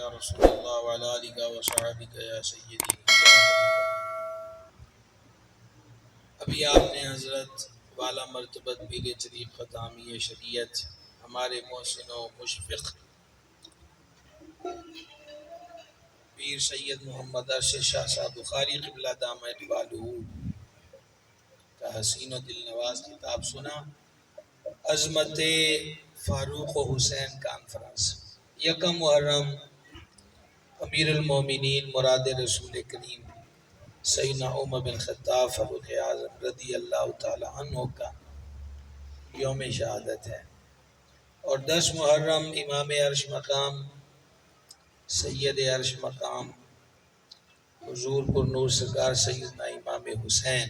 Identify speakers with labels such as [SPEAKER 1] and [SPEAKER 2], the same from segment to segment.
[SPEAKER 1] یا رسول اللہ وعلی آلہ وصحبہ یا سیدی یا حبیب۔ ابھی آپ نے حضرت والا مرتبت پیر طریقت حامی شریعت ہمارے محسن و مشفق پیر سید محمد ارشد شاہ صاحب بخاری قبلہ دامہ اقبالہ کا حسین و دل نواز کتاب سنا، عظمت فاروق و حسین کانفرنس۔ یکم محرم امیر المومنین مراد رسول کریم سیدنا عمر بن خطاب فاروق اعظم رضی اللہ تعالی عنہ کا یوم شہادت ہے، اور 10 محرم امام عرش مقام سید عرش مقام حضور پر نور سرکار سیدنا امام حسین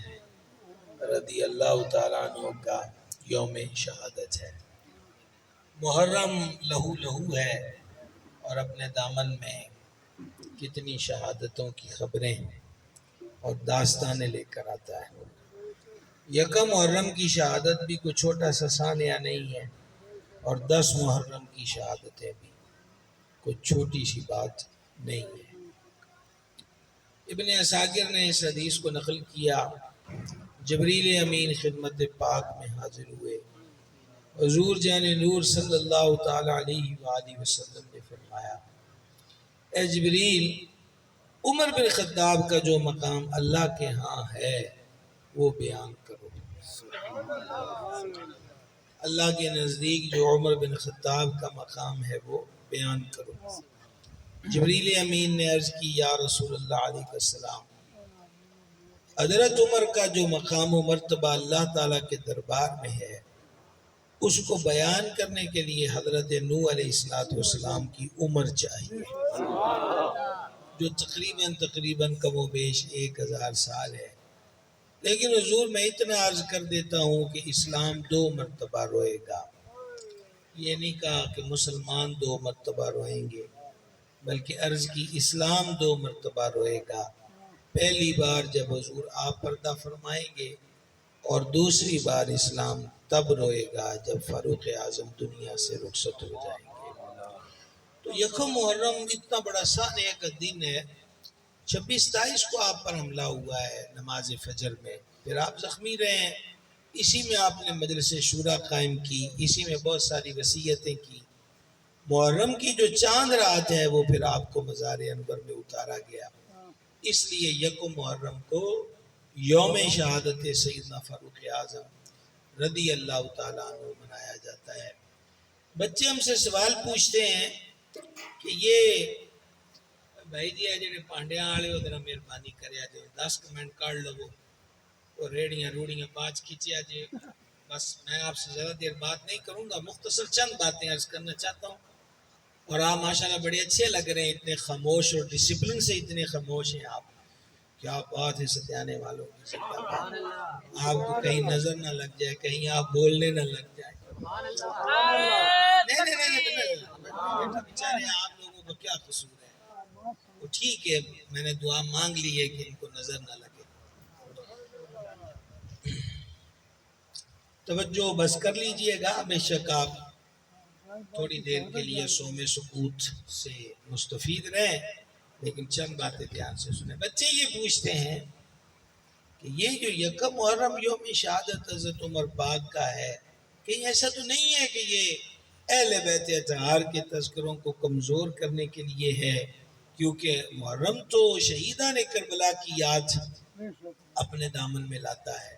[SPEAKER 1] رضی اللہ تعالیٰ عنہ کا یوم شہادت ہے۔ محرم لہو لہو ہے اور اپنے دامن میں کتنی شہادتوں کی خبریں اور داستانیں لے کر آتا ہے۔ یکم محرم کی شہادت بھی کوئی چھوٹا سا سانحہ نہیں ہے، اور 10 محرم کی شہادتیں بھی کوئی چھوٹی سی بات نہیں ہے۔ ابن عساکر نے اس حدیث کو نقل کیا، جبریل امین خدمت پاک میں حاضر ہوئے، حضور جان نور صلی اللہ تعالی علیہ وآلہ وسلم نے فرمایا، اے جبریل، عمر بن خطاب کا جو مقام اللہ کے ہاں ہے وہ بیان کرو۔ اللہ کے نزدیک جو عمر بن خطاب کا مقام ہے وہ بیان کرو۔ جبریل امین نے عرض کی، یا رسول اللہ علیہ السلام، حضرت عمر کا جو مقام و مرتبہ اللہ تعالیٰ کے دربار میں ہے اس کو بیان کرنے کے لیے حضرت نوح علیہ السلام کی عمر چاہیے، جو تقریباً کم و بیش 1000 سال ہے۔ لیکن حضور میں اتنا عرض کر دیتا ہوں کہ اسلام 2 مرتبہ روئے گا۔ یہ نہیں کہا کہ مسلمان 2 مرتبہ روئیں گے، بلکہ عرض کی اسلام 2 مرتبہ روئے گا۔ پہلی بار جب حضور آپ پردہ فرمائیں گے، اور دوسری بار اسلام تب روئے گا جب فاروق اعظم دنیا سے رخصت ہو جائیں گے۔ تو یکم محرم اتنا بڑا سانحہ کا دن ہے۔ 26-27 کو آپ پر حملہ ہوا ہے نماز فجر میں، پھر آپ زخمی رہے ہیں، اسی میں آپ نے مجلس شورا قائم کی، اسی میں بہت ساری وصیتیں کی۔ محرم کی جو چاند رات ہے وہ پھر آپ کو مزار انور میں اتارا گیا، اس لیے یکم محرم کو یوم شہادت سیدنا فاروق اعظم رضی اللہ تعالیٰ عنہ منایا جاتا ہے۔ بچے ہم سے سوال پوچھتے ہیں کہ یہ بھائی جی جڑے پانڈیاں والے ہو ذرا مہربانی کریا جو 10 کمنٹ کر لو اور ریڑیاں روڑیاں پانچ کھینچیا جی۔ بس میں آپ سے زیادہ دیر بات نہیں کروں گا، مختصر چند باتیں عرض کرنا چاہتا ہوں، اور آپ ماشاءاللہ بڑے اچھے لگ رہے ہیں، اتنے خاموش اور ڈسپلن سے اتنے خاموش ہیں آپ، کیا بات ہے ستیانے والوں کی، آپ کو کہیں نظر نہ لگ جائے، کہیں آپ بولنے نہ لگ جائے۔ نہیں بیچارے آپ لوگوں کو کیا قصور ہے، وہ ٹھیک ہے، میں نے دعا مانگ لی ہے کہ ان کو نظر نہ لگے۔ توجہ بس کر لیجئے گا، بے شک آپ تھوڑی دیر کے لیے سوم سکوت سے مستفید رہیں، لیکن چند باتیں دھیان سے سنیں۔ بچے یہ پوچھتے ہیں کہ یہ جو یکم محرم یوم شہادت حضرت عمر پاک کا ہے، کہیں ایسا تو نہیں ہے کہ یہ اہل بیت اطہار کے تذکروں کو کمزور کرنے کے لیے ہے؟ کیونکہ محرم تو شہیدان کربلا کی یاد اپنے دامن میں لاتا ہے۔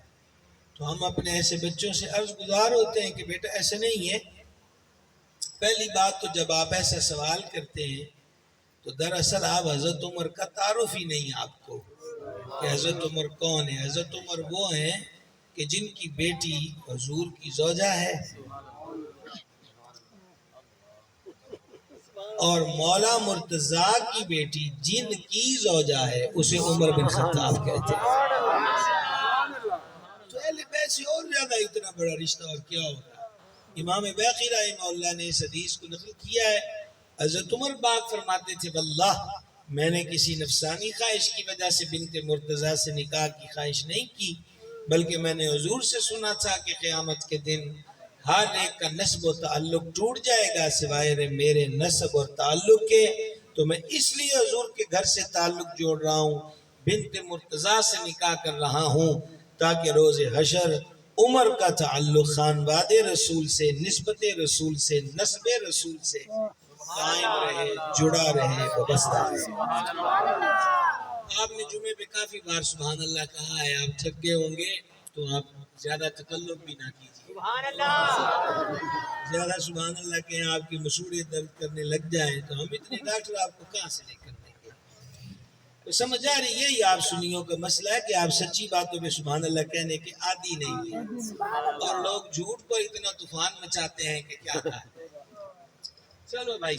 [SPEAKER 1] تو ہم اپنے ایسے بچوں سے عرض گزار ہوتے ہیں کہ بیٹا ایسے نہیں ہے۔ پہلی بات تو جب آپ ایسا سوال کرتے ہیں تو دراصل آپ حضرت عمر کا تعارف ہی نہیں آپ کو کہ حضرت عمر کون ہے۔ حضرت عمر وہ ہیں کہ جن کی بیٹی حضور کی زوجہ ہے، اور مولا مرتضیٰ کی بیٹی جن کی زوجہ ہے اسے عمر بن خطاب کہتے ہیں۔ تو اہل بیت سے اور زیادہ اتنا بڑا رشتہ اور کیا ہوگا۔ امام باقی رحمہ اللہ نے اس حدیث کو نقل کیا ہے، حضرت عمر پاک فرماتے تھے، واللہ میں نے کسی نفسانی خواہش کی وجہ سے بنت مرتضیٰ سے نکاح کی خواہش نہیں کی، بلکہ میں نے حضور سے سنا تھا کہ قیامت کے دن ہر ایک کا نسب و تعلق ٹوٹ جائے گا سوائے میرے نسب اور تعلق کے، تو تو میں اس لیے حضور کے گھر سے تعلق جوڑ رہا ہوں، بنت مرتضیٰ سے نکاح کر رہا ہوں، تاکہ روز حشر عمر کا تعلق خانواد رسول سے، نسبت رسول سے، نسب رسول سے قائم رہے، جڑا رہے، وابستہ رہے۔ آپ نے جمعے پہ کافی بار سبحان اللہ کہا ہے، آپ تھک گئے ہوں گے تو آپ زیادہ تکلف بھی نہ کیجیے، زیادہ سبحان اللہ کہیں آپ کی مسوڑے درد کرنے لگ جائیں تو ہم اتنے ڈاکٹر آپ کو کہاں سے لے کر دیں گے؟ تو سمجھ آ رہی یہی آپ سنیوں کا مسئلہ ہے کہ آپ سچی باتوں میں سبحان اللہ کہنے کے عادی نہیں ہیں، اور لوگ جھوٹ پر اتنا طوفان مچاتے ہیں کہ کیا کہا۔ چلو بھائی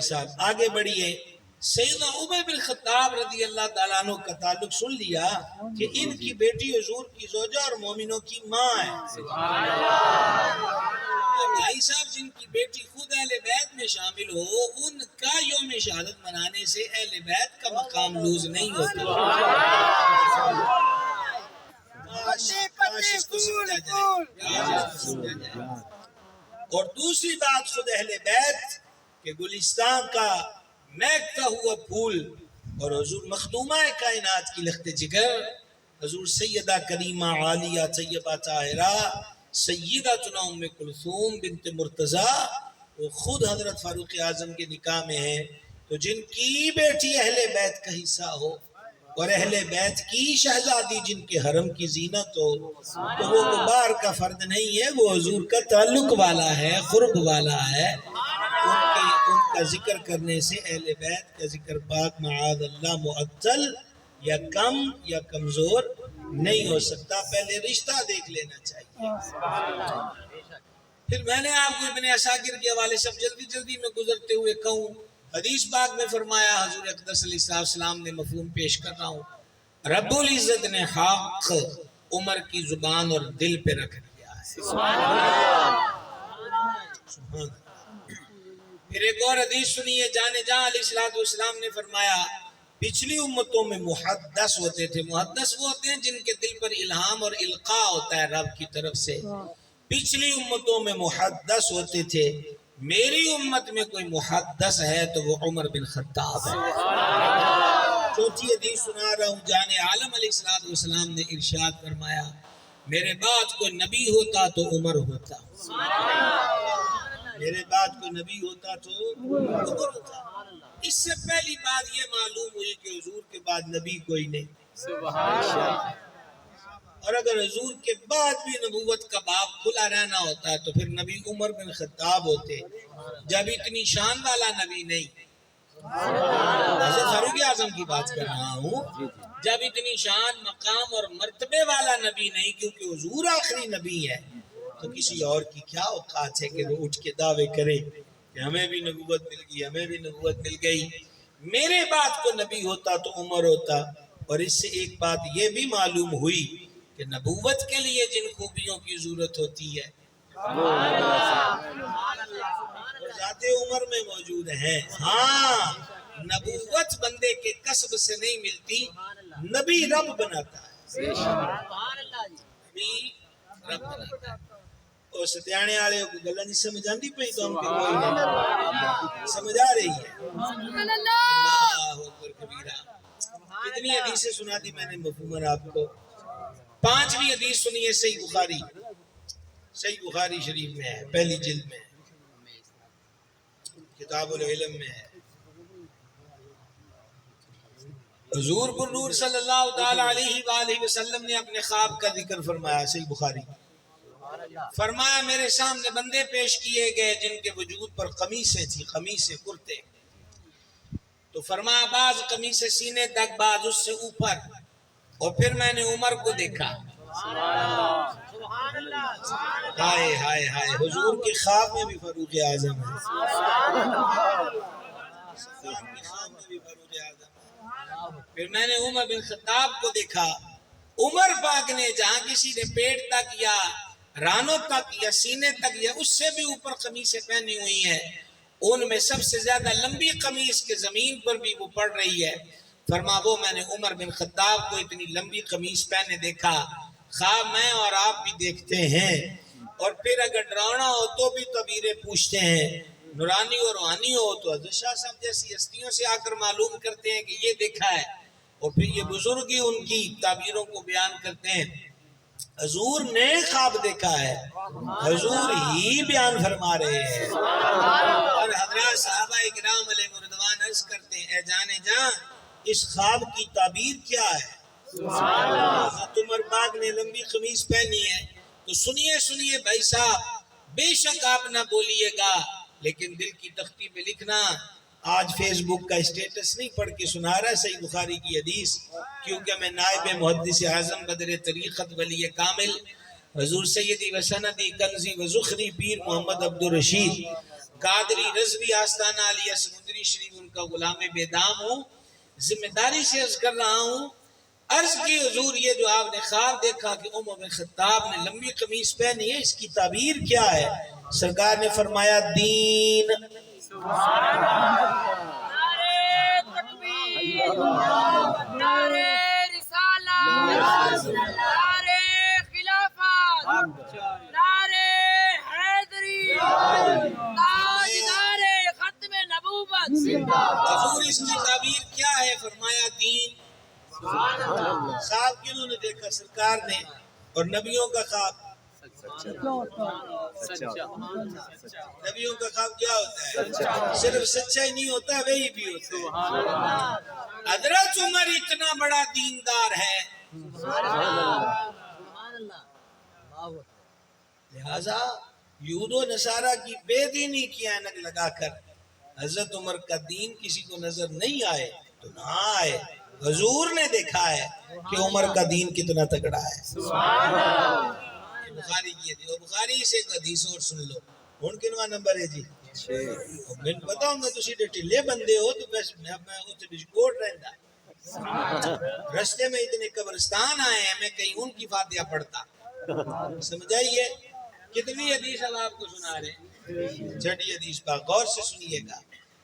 [SPEAKER 1] صاحب آگے بڑھیے۔ سیدنا عمر بن خطاب رضی اللہ تعالیٰ عنہ کا تعلق سن لیا کہ ان کی بیٹی حضور کی زوجہ اور مومنوں کی ماں ہے۔ تو بھائی صاحب جن کی بیٹی خود اہل بیت میں شامل ہو، ان کا یوم شہادت منانے سے اہل بیت کا مقام لوز نہیں ہوتا۔ کاش اس کو سمجھا جائے۔ اور دوسری بات، خود اہل بیت کہ گلستان کا مہکتا ہوا پھول اور حضور مخدومہ کائنات کی لخت جگر، حضور سیدہ کریمہ عالیہ طیبہ طاہرہ سیدتنا ام کلثوم بنت مرتضیٰ، وہ خود حضرت فاروق اعظم کے نکاح میں ہیں۔ تو جن کی بیٹی اہل بیت کا حصہ ہو اور اہل بیت کی شہزادی جن کے حرم کی زینت ہو، تو وہ غبار کا فرد نہیں ہے، وہ حضور کا تعلق والا ہے، قرب والا ہے۔ ان کا ذکر کرنے سے اہل بیت کا ذکر پاک معاذ اللہ معطل یا کم یا کمزور نہیں ہو سکتا۔ پہلے رشتہ دیکھ لینا چاہیے۔ پھر میں نے آپ کو ابن عساکر کے حوالے سے جلدی میں گزرتے ہوئے کہوں، حدیث پاک میں فرمایا، حضور اقدس علیہ السلام نے مفہوم پیش کر رہا ہوں، رب العزت نے حق عمر کی زبان اور دل پہ رکھ دیا ہے۔ سبحان اللہ۔ پھر ایک اور حدیث سنیے، جانے جہاں علیہ السلام نے فرمایا، پچھلی امتوں میں محدث ہوتے تھے۔ محدث وہ ہوتے ہیں جن کے دل پر الہام اور القاء ہوتا ہے رب کی طرف سے۔ پچھلی امتوں میں محدث ہوتے تھے، میری امت میں کوئی محدث ہے تو وہ عمر بن خطاب ہے۔ چوتھی حدیث سنا رہا ہوں، جانے عالم علیہ السلام نے ارشاد فرمایا، میرے بعد کوئی نبی ہوتا تو عمر ہوتا، میرے بعد کوئی نبی ہوتا تو عمر ہوتا۔ اس سے پہلی بات یہ معلوم ہوئی کہ حضور کے بعد نبی کوئی نہیں۔ اور اگر حضور کے بعد بھی نبوت کا باب کھلا رہنا ہوتا ہے تو پھر نبی عمر بن خطاب ہوتے، جب اتنی شان والا نبی نہیں۔ حضرت فاروق اعظم کی بات کر رہا ہوں، جب اتنی شان مقام اور مرتبے والا نبی نہیں، کیونکہ حضور آخری نبی ہے، تو کسی اور کی کیا اوقات ہے کہ وہ اٹھ کے دعوے کرے کہ ہمیں بھی نبوت مل گئی، ہمیں بھی نبوت مل گئی۔ میرے بعد کو نبی ہوتا تو عمر ہوتا۔ اور اس سے ایک بات یہ بھی معلوم ہوئی کہ نبوت کے لیے جن خوبیوں کی ضرورت ہوتی ہے وہ ذات عمر میں موجود ہیں۔ ہاں، نبوت بندے کے کسب سے نہیں ملتی، نبی رب بناتا ہے، نبی رب بناتا ہے۔ اور ستیانے آلے کو گلہ نہیں سمجھ آندی پئی تو ہم کہ کوئی نہیں سمجھ آ رہی ہے۔ اللہ اکبر کبیرہ۔ کتنی حدیثیں سنا دی میں نے مفہوماً آپ کو۔ 5ویں حدیث سنیے، صحیح بخاری شریف میں ہے، پہلی جلد میں ہے، کتاب العلم میں ہے۔ حضور پر نور صلی اللہ تعالی علیہ وآلہ وسلم نے اپنے خواب کا ذکر فرمایا، صحیح بخاری۔ فرمایا، میرے سامنے بندے پیش کیے گئے جن کے وجود پر قمیصیں تھی، قمیصیں کرتے، تو فرمایا بعض قمیصیں سینے تک، بعض اس سے اوپر، اور پھر میں نے عمر کو دیکھا۔ ہائے ہائے ہائے، حضور کے خواب میں بھی فاروق اعظم ہے، پھر میں نے عمر بن خطاب کو دیکھا۔ عمر پاک نے جہاں کسی نے پیٹ تک یا رانوں تک یا سینے تک یا اس سے بھی اوپر قمیصیں پہنی ہوئی ہیں، ان میں سب سے زیادہ لمبی قمیص کے زمین پر بھی وہ پڑ رہی ہے۔ فرما وہ میں نے عمر بن خطاب کو اتنی لمبی قمیص پہنے دیکھا، خواب میں اور آپ بھی دیکھتے ہیں، اور پھر اگر ڈرانا ہو تو بھی تعبیریں پوچھتے ہیں۔ نورانی اور روحانی ہو تو حضرت شاہ صاحب جیسی ہستیوں سے آ کر معلوم کرتے ہیں کہ یہ دیکھا ہے، اور پھر یہ بزرگ ہی ان کی تعبیروں کو بیان کرتے ہیں۔ حضور نے خواب دیکھا ہے، حضور ہی بیان فرما رہے ہیں، اور حضرات صحابہ اکرام علیہ رضوان عرض کرتے ہیں اے جانے جاں اس خواب کی تعبیر کیا ہے؟ حضرت عمر پاک نے لمبی قمیص پہنی ہے، تو سنیے بھائی صاحب، بے شک آپ نہ بولیے گا لیکن دل کی تختی پہ لکھنا۔ آج فیس بک کا اسٹیٹس نہیں پڑھ کے سنا رہا صحیح بخاری کی حدیث، کیونکہ میں نائب محدث اعظم بدر طریقت ولی کامل حضور سیدی و سندی کنزی و زخری پیر محمد عبدالرشید قادری رضوی آستانہ علیہ سمندری شریف ان کا غلام بیدام ہوں، ذمہ داری سے عرض کر رہا ہوں۔ عرض کی حضور یہ جو آپ نے خواب دیکھا کہ عمر بن خطاب نے لمبی قمیص پہنی ہے، اس کی تعبیر کیا ہے؟ سرکار نے فرمایا دین۔
[SPEAKER 2] نعرے تکبیر، نعرے رسالت، نعرے خلافت، نعرے حیدری، تاجدار ختم نبوت۔
[SPEAKER 1] حضور اس کی تعبیر کیا ہے؟ فرمایا دین۔ خواب کیوں نے دیکھا سرکار نے؟ اور نبیوں کا خواب، نبیوں کا خواب کیا ہوتا ہے؟ صرف سچا ہی نہیں ہوتا، وہی بھی ہوتا ہے۔ حضرت عمر اتنا بڑا دیندار ہے، لہذا یہود و نصارہ کی بے دینی کی اینک لگا کر حضرت عمر کا دین کسی کو نظر نہیں آئے تو نہ آئے۔ حضور نے دیکھا ہے کہ عمر کا دین کتنا تگڑا ہے۔ بخاری کی حدیث، اور بخاری سے ایک حدیث اور سن لو۔ ہن کنواں نمبر ہے جی؟ میں پتا ہوں گا تسی ڈھیلے بندے ہو تو بس میں اتنے بجکوٹ رہندا، رستے میں اتنے قبرستان آئے ہیں، میں کہیں ان کی فاتحہ پڑھتا۔ سمجھائیے کتنی حدیث اب آپ کو سنا رہے ہیں؟ چھٹی حدیث پر غور سے سنیے گا،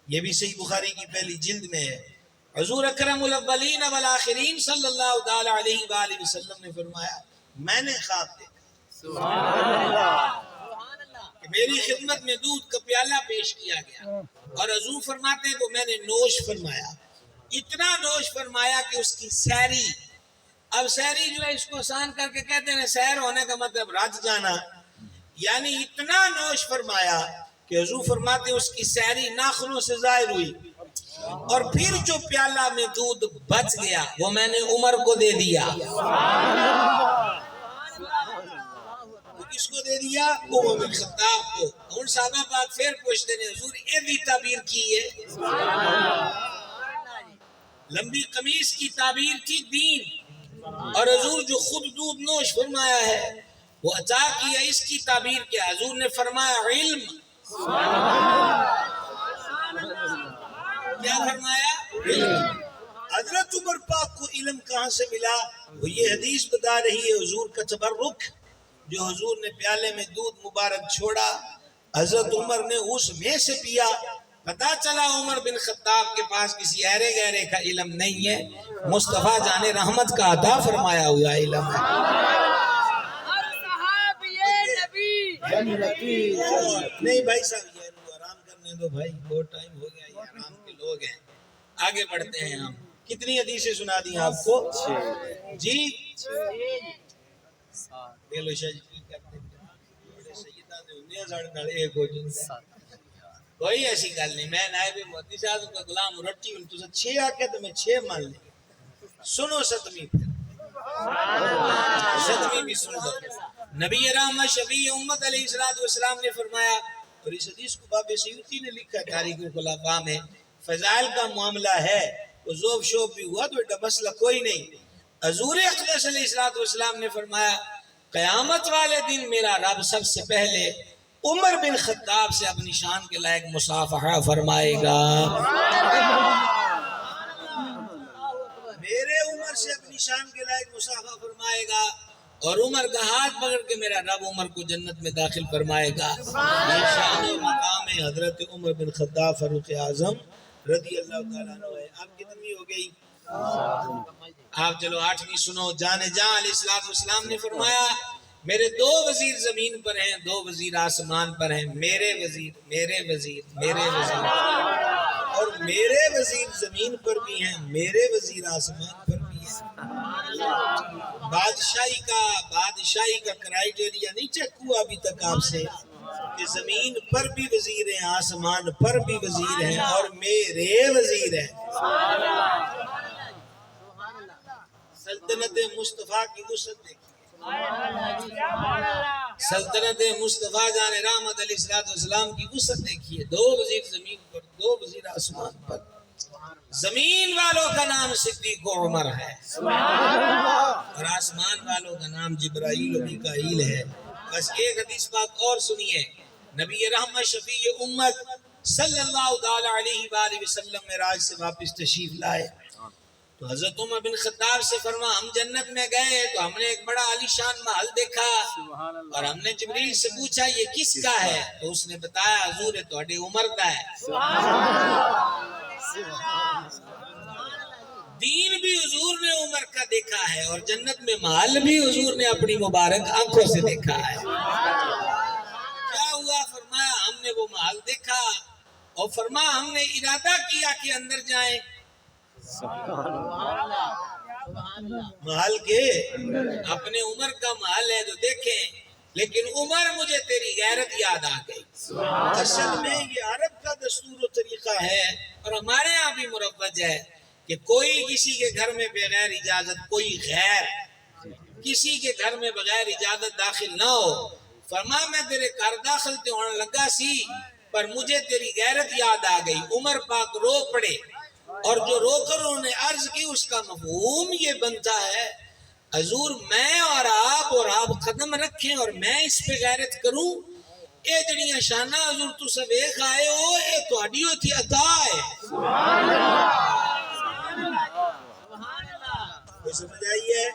[SPEAKER 1] یہ بھی صحیح بخاری کی پہلی جلد میں ہے۔ حضور اکرم الاولین والآخرین صلی اللہ تعالی علیہ وآلہ وسلم نے فرمایا میں نے خواب دیکھا کہ میری خدمت میں دودھ کا پیالہ پیش کیا گیا، اور حضور فرماتے ہیں وہ میں نے نوش فرمایا، اتنا نوش فرمایا کہ اس کی سیری، اب سیری جو ہے اس کو آسان کر کے کہتے ہیں سیر ہونے کا مطلب رج جانا، یعنی اتنا نوش فرمایا کہ حضور فرماتے ہیں اس کی سیری ناخنوں سے ظاہر ہوئی، اور پھر جو پیالہ میں دودھ بچ گیا وہ میں نے عمر کو دے دیا۔ وہ کس کو دے دیا؟ عمر بن خطاب کو۔ ان صحابہ پاک پھر پوچھتے ہیں حضور یہ بھی تعبیر کی ہے؟ لمبی قمیص کی تعبیر تھی دین، اور حضور جو خود دودھ نوش فرمایا ہے وہ عطا کیا، اس کی تعبیر کیا؟ حضور نے فرمایا علم۔ کیا فرمایا؟ علم۔ حضرت عمر پاک کو علم کہاں سے ملا؟ وہ یہ حدیث بتا رہی ہے حضور کا تبرک، جو حضور نے پیالے میں دودھ مبارک چھوڑا، حضرت عمر نے اس میں سے پیا، پتا چلا عمر بن خطاب کے پاس کسی ایرے گہرے کا علم نہیں ہے، مصطفیٰ جان رحمت کا عطا فرمایا ہوا علم ہے۔ نہیں بھائی صاحب یہ آرام کرنے دو بھائی، بہت ٹائم ہو گیا، یہ آرام کے لوگ ہیں، آگے بڑھتے ہیں ہم۔ کتنی حدیثیں سنا دی آپ کو؟ جی بیلو شاہ جی کی کرتے ہیں بڑے سیدہ دے ہوندے ہیں ساڑھے نال ایک ہو جندا، کوئی ایسی گل نہیں، میں نائب محدث اعظم کا غلام رٹی ہوں، تو 6 آکے تو میں 6 مان لیں۔ سنو ستویں پھر، ستویں بھی سن لو۔ نبی رحمت شفیع امت علیہ السلام نے فرمایا، اور اس حدیث کو باب سیوطی نے لکھا ہے تاریخ الخلفاء میں، فضائل کا معاملہ ہے، وہ ذوب شوب بھی ہوا تو ایٹا مسئلہ کوئی نہیں۔ حضور اقدس علیہ السلام نے فرمایا قیامت والے دن میرا رب سب سے پہلے عمر بن خطاب سے اپنی شان کے لائق مصافحہ فرمائے گا، میرے عمر سے اپنی شان کے لائق مصافحہ فرمائے گا، اور عمر کا ہاتھ پکڑ کے میرا رب عمر کو جنت میں داخل فرمائے گا۔ یہ شان و مقام حضرت عمر بن خطاب فاروق اعظم رضی اللہ تعالیٰ عنہ ہے۔ آپ کتنی ہو گئی؟ آپ چلو 8ویں سنو۔ جان جاں علیہ السلام نے فرمایا میرے 2 وزیر زمین پر ہیں، 2 وزیر آسمان پر ہیں، میرے وزیر میرے وزیر میرے وزیر، اور میرے وزیر زمین پر بھی ہیں، میرے وزیر آسمان پر بھی ہیں۔ بادشاہی کا کرائیٹیریا نہیں چیک ہوا ابھی تک آپ سے کہ زمین پر بھی وزیر ہیں، آسمان پر بھی وزیر ہیں، اور میرے وزیر ہیں۔ سلطنت مصطفیٰ کی وسعت دیکھیے، سلطنت مصطفیٰ جان رحمت علیہ السلام کی وسعت دیکھیے، 2 وزیر زمین پر، 2 وزیر آسمان پر۔ زمین والوں کا نام صدیق و عمر ہے، اور آسمان والوں کا نام جبرائیل و میکائیل ہے۔ بس ایک حدیث پاک اور سنیے، نبی رحمت شفیع امت صلی اللہ تعالی علیہ وآلہ وسلم معراج سے واپس تشریف لائے تو حضرت عمر بن خطاب سے فرما ہم جنت میں گئے تو ہم نے ایک بڑا عالی شان محل دیکھا، اور ہم نے جبریل سے پوچھا یہ کس کا ہے؟ تو اس نے بتایا حضور تہاڈے عمر کا ہے۔ دین بھی حضور نے عمر کا دیکھا ہے، اور جنت میں محل بھی حضور نے اپنی مبارک آنکھوں سے دیکھا ہے۔ کیا ہوا؟ فرمایا ہم نے وہ محل دیکھا، اور فرمایا ہم نے ارادہ کیا کہ اندر جائیں۔ محل کے اپنے عمر کا محل ہے تو دیکھیں، لیکن عمر مجھے تیری غیرت یاد آ گئی۔ اصل میں یہ عرب کا دستور و طریقہ ہے، اور ہمارے ہاں بھی مروج ہے کہ کوئی کسی کے گھر میں بغیر اجازت، کوئی غیر کسی کے گھر میں بغیر اجازت داخل نہ ہو۔ فرما میں تیرے گھر داخل تے ہونے لگا سی، پر مجھے تیری غیرت یاد آ گئی۔ عمر پاک رو پڑے، اور جو رو کر انہوں نے عرض کی اس کا مفہوم یہ بنتا ہے حضور میں اور آپ قدم رکھیں اور میں اس پہ غیرت کروں، اے جڑیاں شانہ حضور تو سب ایک آئے ہو، اے تو اڈیو تھی عطا ہے۔ کوئی سمجھ آئی ہے؟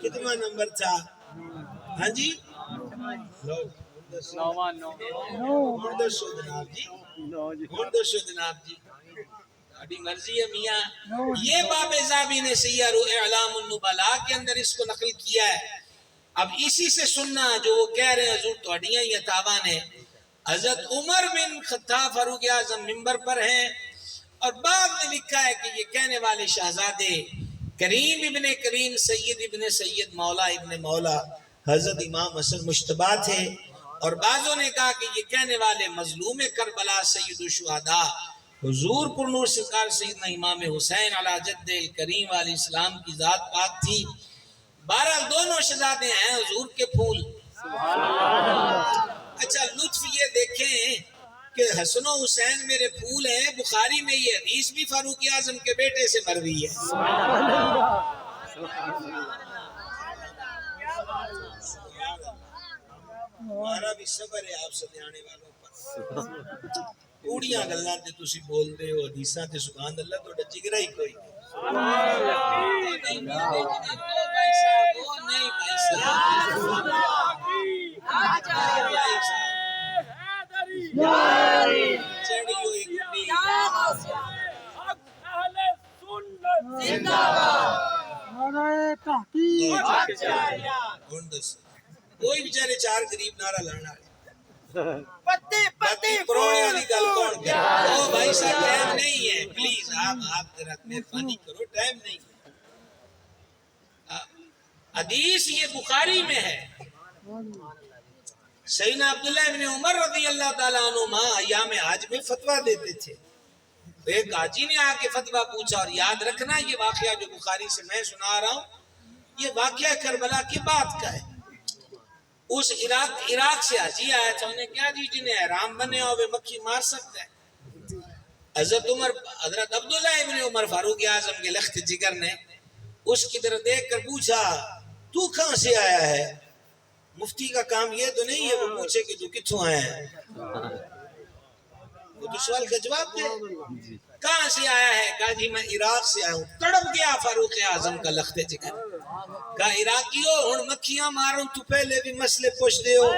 [SPEAKER 1] کتنا نمبر تھا؟ ہاں جی، جناب جی ابھی مرضی ہے میاں۔ یہ باب زابی نے سیار اعلام النبلاء کے اندر اس کو نقل کیا ہے۔ اب اسی سے سننا جو وہ کہہ رہے ہیں حضور توڑیاں یہ تاوان ہے۔ حضرت عمر بن خطاب فاروق اعظم منبر پر ہیں، اور بعد میں لکھا ہے کہ یہ کہنے والے شہزادے کریم ابن کریم سید ابن سید مولا ابن مولا حضرت امام حسن مجتبیٰ تھے، اور بعضوں نے کہا کہ یہ کہنے والے مظلوم کربلا سید الشہداء حضور پر نور سرکار سیدنا امام حسین علی جد الکریم علیہ السلام کی ذات پاک تھی۔ بہرحال دونوں شہزادے ہیں حضور کے پھول۔ اچھا لطف یہ دیکھیں کہ حسن و حسین میرے پھول ہیں، بخاری میں یہ حدیث بھی فاروق اعظم کے بیٹے سے مروی ہے۔ ہمارا بھی صبر ہے آپ سمجھانے والوں پر۔ کوڑیاں گلاں تے تسی بول دے ہو، حدیثاں تے سبحان اللہ تو جگرا ہی کوئی چڑی ہوئی گڈی کوئی بیچارے چار غریب نعرہ لانا باقی پروڑیاں دی گل کون کرے؟ او بھائی صاحب ٹائم نہیں ہے، پلیز آپ ذرا مہربانی کرو، ٹائم نہیں ہے۔ حدیث یہ بخاری میں ہے، سیدنا عبداللہ ابن عمر رضی اللہ تعالیٰ عنہما ایام حج میں فتویٰ دیتے تھے۔ ایک حاجی نے آ کے فتویٰ پوچھا، اور یاد رکھنا یہ واقعہ جو بخاری سے میں سنا رہا ہوں یہ واقعہ کربلا کی بات کا ہے۔ اس عراق سے حاجی آیا تھا، انہیں کیا جی جنہیں احرام بنے ہوئے مکھی مار سکتا ہے؟ حضرت عبداللہ ابن عمر فاروق اعظم کے لخت جگر نے اس کی طرف دیکھ کر پوچھا تو کہاں سے آیا ہے؟ مفتی کا کام یہ تو نہیں ہے وہ پوچھے کہ تو کتھوں آیا ہے، وہ تو سوال کا جواب دے۔ کہاں سے آیا ہے؟ کہا جی میں عراق سے آیا ہوں۔ تڑپ گیا فاروق اعظم کا لخت جگر، کہا عراقیو ہن مکھیاں ماروں تو پہلے بھی مسئلے پوچھ دے ہو۔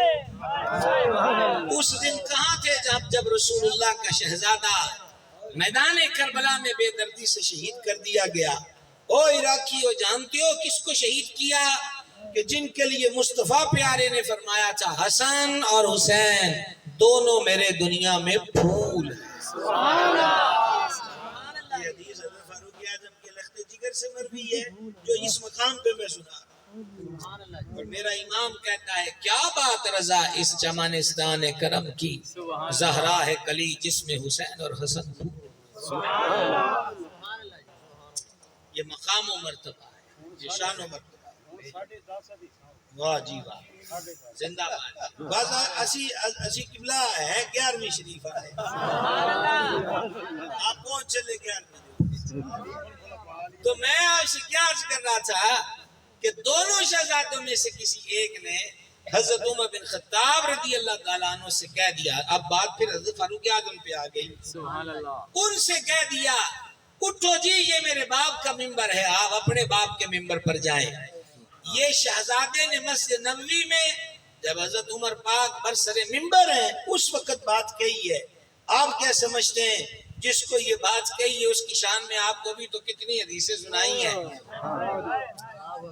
[SPEAKER 1] اس دن کہاں تھے جب رسول اللہ کا شہزادہ میدان کربلا میں بے دردی سے شہید کر دیا گیا؟ او عراقیو جانتے ہو کس کو شہید کیا؟ کہ جن کے لیے مصطفیٰ پیارے نے فرمایا تھا حسن اور حسین دونوں میرے دنیا میں پھول ہیں. یہ حدیث حضرت فاروق اعظم کے لخت جگر سے مروی ہے جو اس مقام پہ میں سنا رہا ہوں. اور میرا امام کہتا ہے کیا بات رضا اس چمنستان کرم کی، زہرا ہے کلی جس میں حسین اور حسن پھول. یہ مقام و مرتبہ ہے، یہ شان و مرتبہ ہے. واہ جی واہ، زندہ باد. بس اسی قبلہ ہے 11ویں شریف ہے. آپ پہنچ چلے 11ویں. تو میں آپ سے کیا عرض کر رہا تھا کہ دونوں شہزادوں میں سے کسی ایک نے حضرت عمر بن خطاب رضی اللہ تعالیٰ عنہ سے کہہ دیا. اب بات پھر حضرت فاروق اعظم پہ آ گئی. ان سے کہہ دیا اٹھو جی یہ میرے باپ کا ممبر ہے، آپ اپنے باپ کے ممبر پر جائیں. یہ شہزادے نے مسجد نبوی میں جب حضرت عمر پاک برسر ممبر ہیں اس وقت بات کہی ہے. آپ کیا سمجھتے ہیں جس کو یہ بات کہی ہے اس کی شان میں آپ کو بھی تو کتنی حدیثیں سنائی ہیں،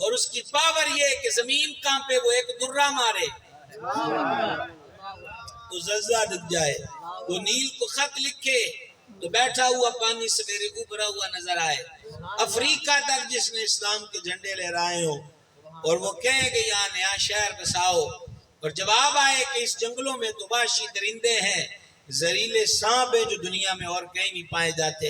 [SPEAKER 1] اور اس کی پاور یہ کہ زمین کانپے وہ ایک درہ مارے تو زلزلہ دکھ جائے، وہ نیل کو خط لکھے تو بیٹھا ہوا پانی سویرے ابھرا ہوا نظر آئے. افریقہ تک جس نے اسلام کے جھنڈے لہرائے ہوں اور وہ کہیں کہ یہاں نیا شہر بساؤ، اور جواب آئے کہ اس جنگلوں میں تو وحشی درندے ہیں، زہریلے سانپ ہیں جو دنیا میں اور کہیں نہیں پائے جاتے.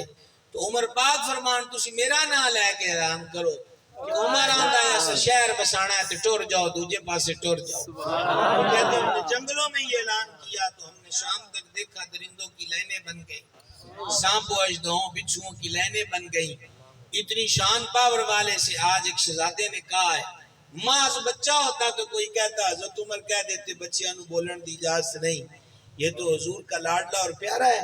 [SPEAKER 1] تو عمر پاک فرمان تسی میرا نام لے کے حیران کرو کہ عمر آندا ہے ایسا شہر بسانا ہے تو ٹر جاؤ، دوجے پاسے ٹر جاؤ. کہتے ہم نے جنگلوں میں یہ اعلان کیا تو ہم نے شام تک دیکھا درندوں کی لائنیں بن گئی، سانپ و اژدہوں بچھوؤں کی لائنیں بن گئی. اتنی شان پاور والے سے آج ایک شہزادے نے کہا ہے ماس بچہ ہوتا تو کوئی کہتا حضرت عمر کہہ دیتے بچیاں نو بولن دی اجازت نہیں، یہ تو حضور کا لاڈلا اور پیارا ہے.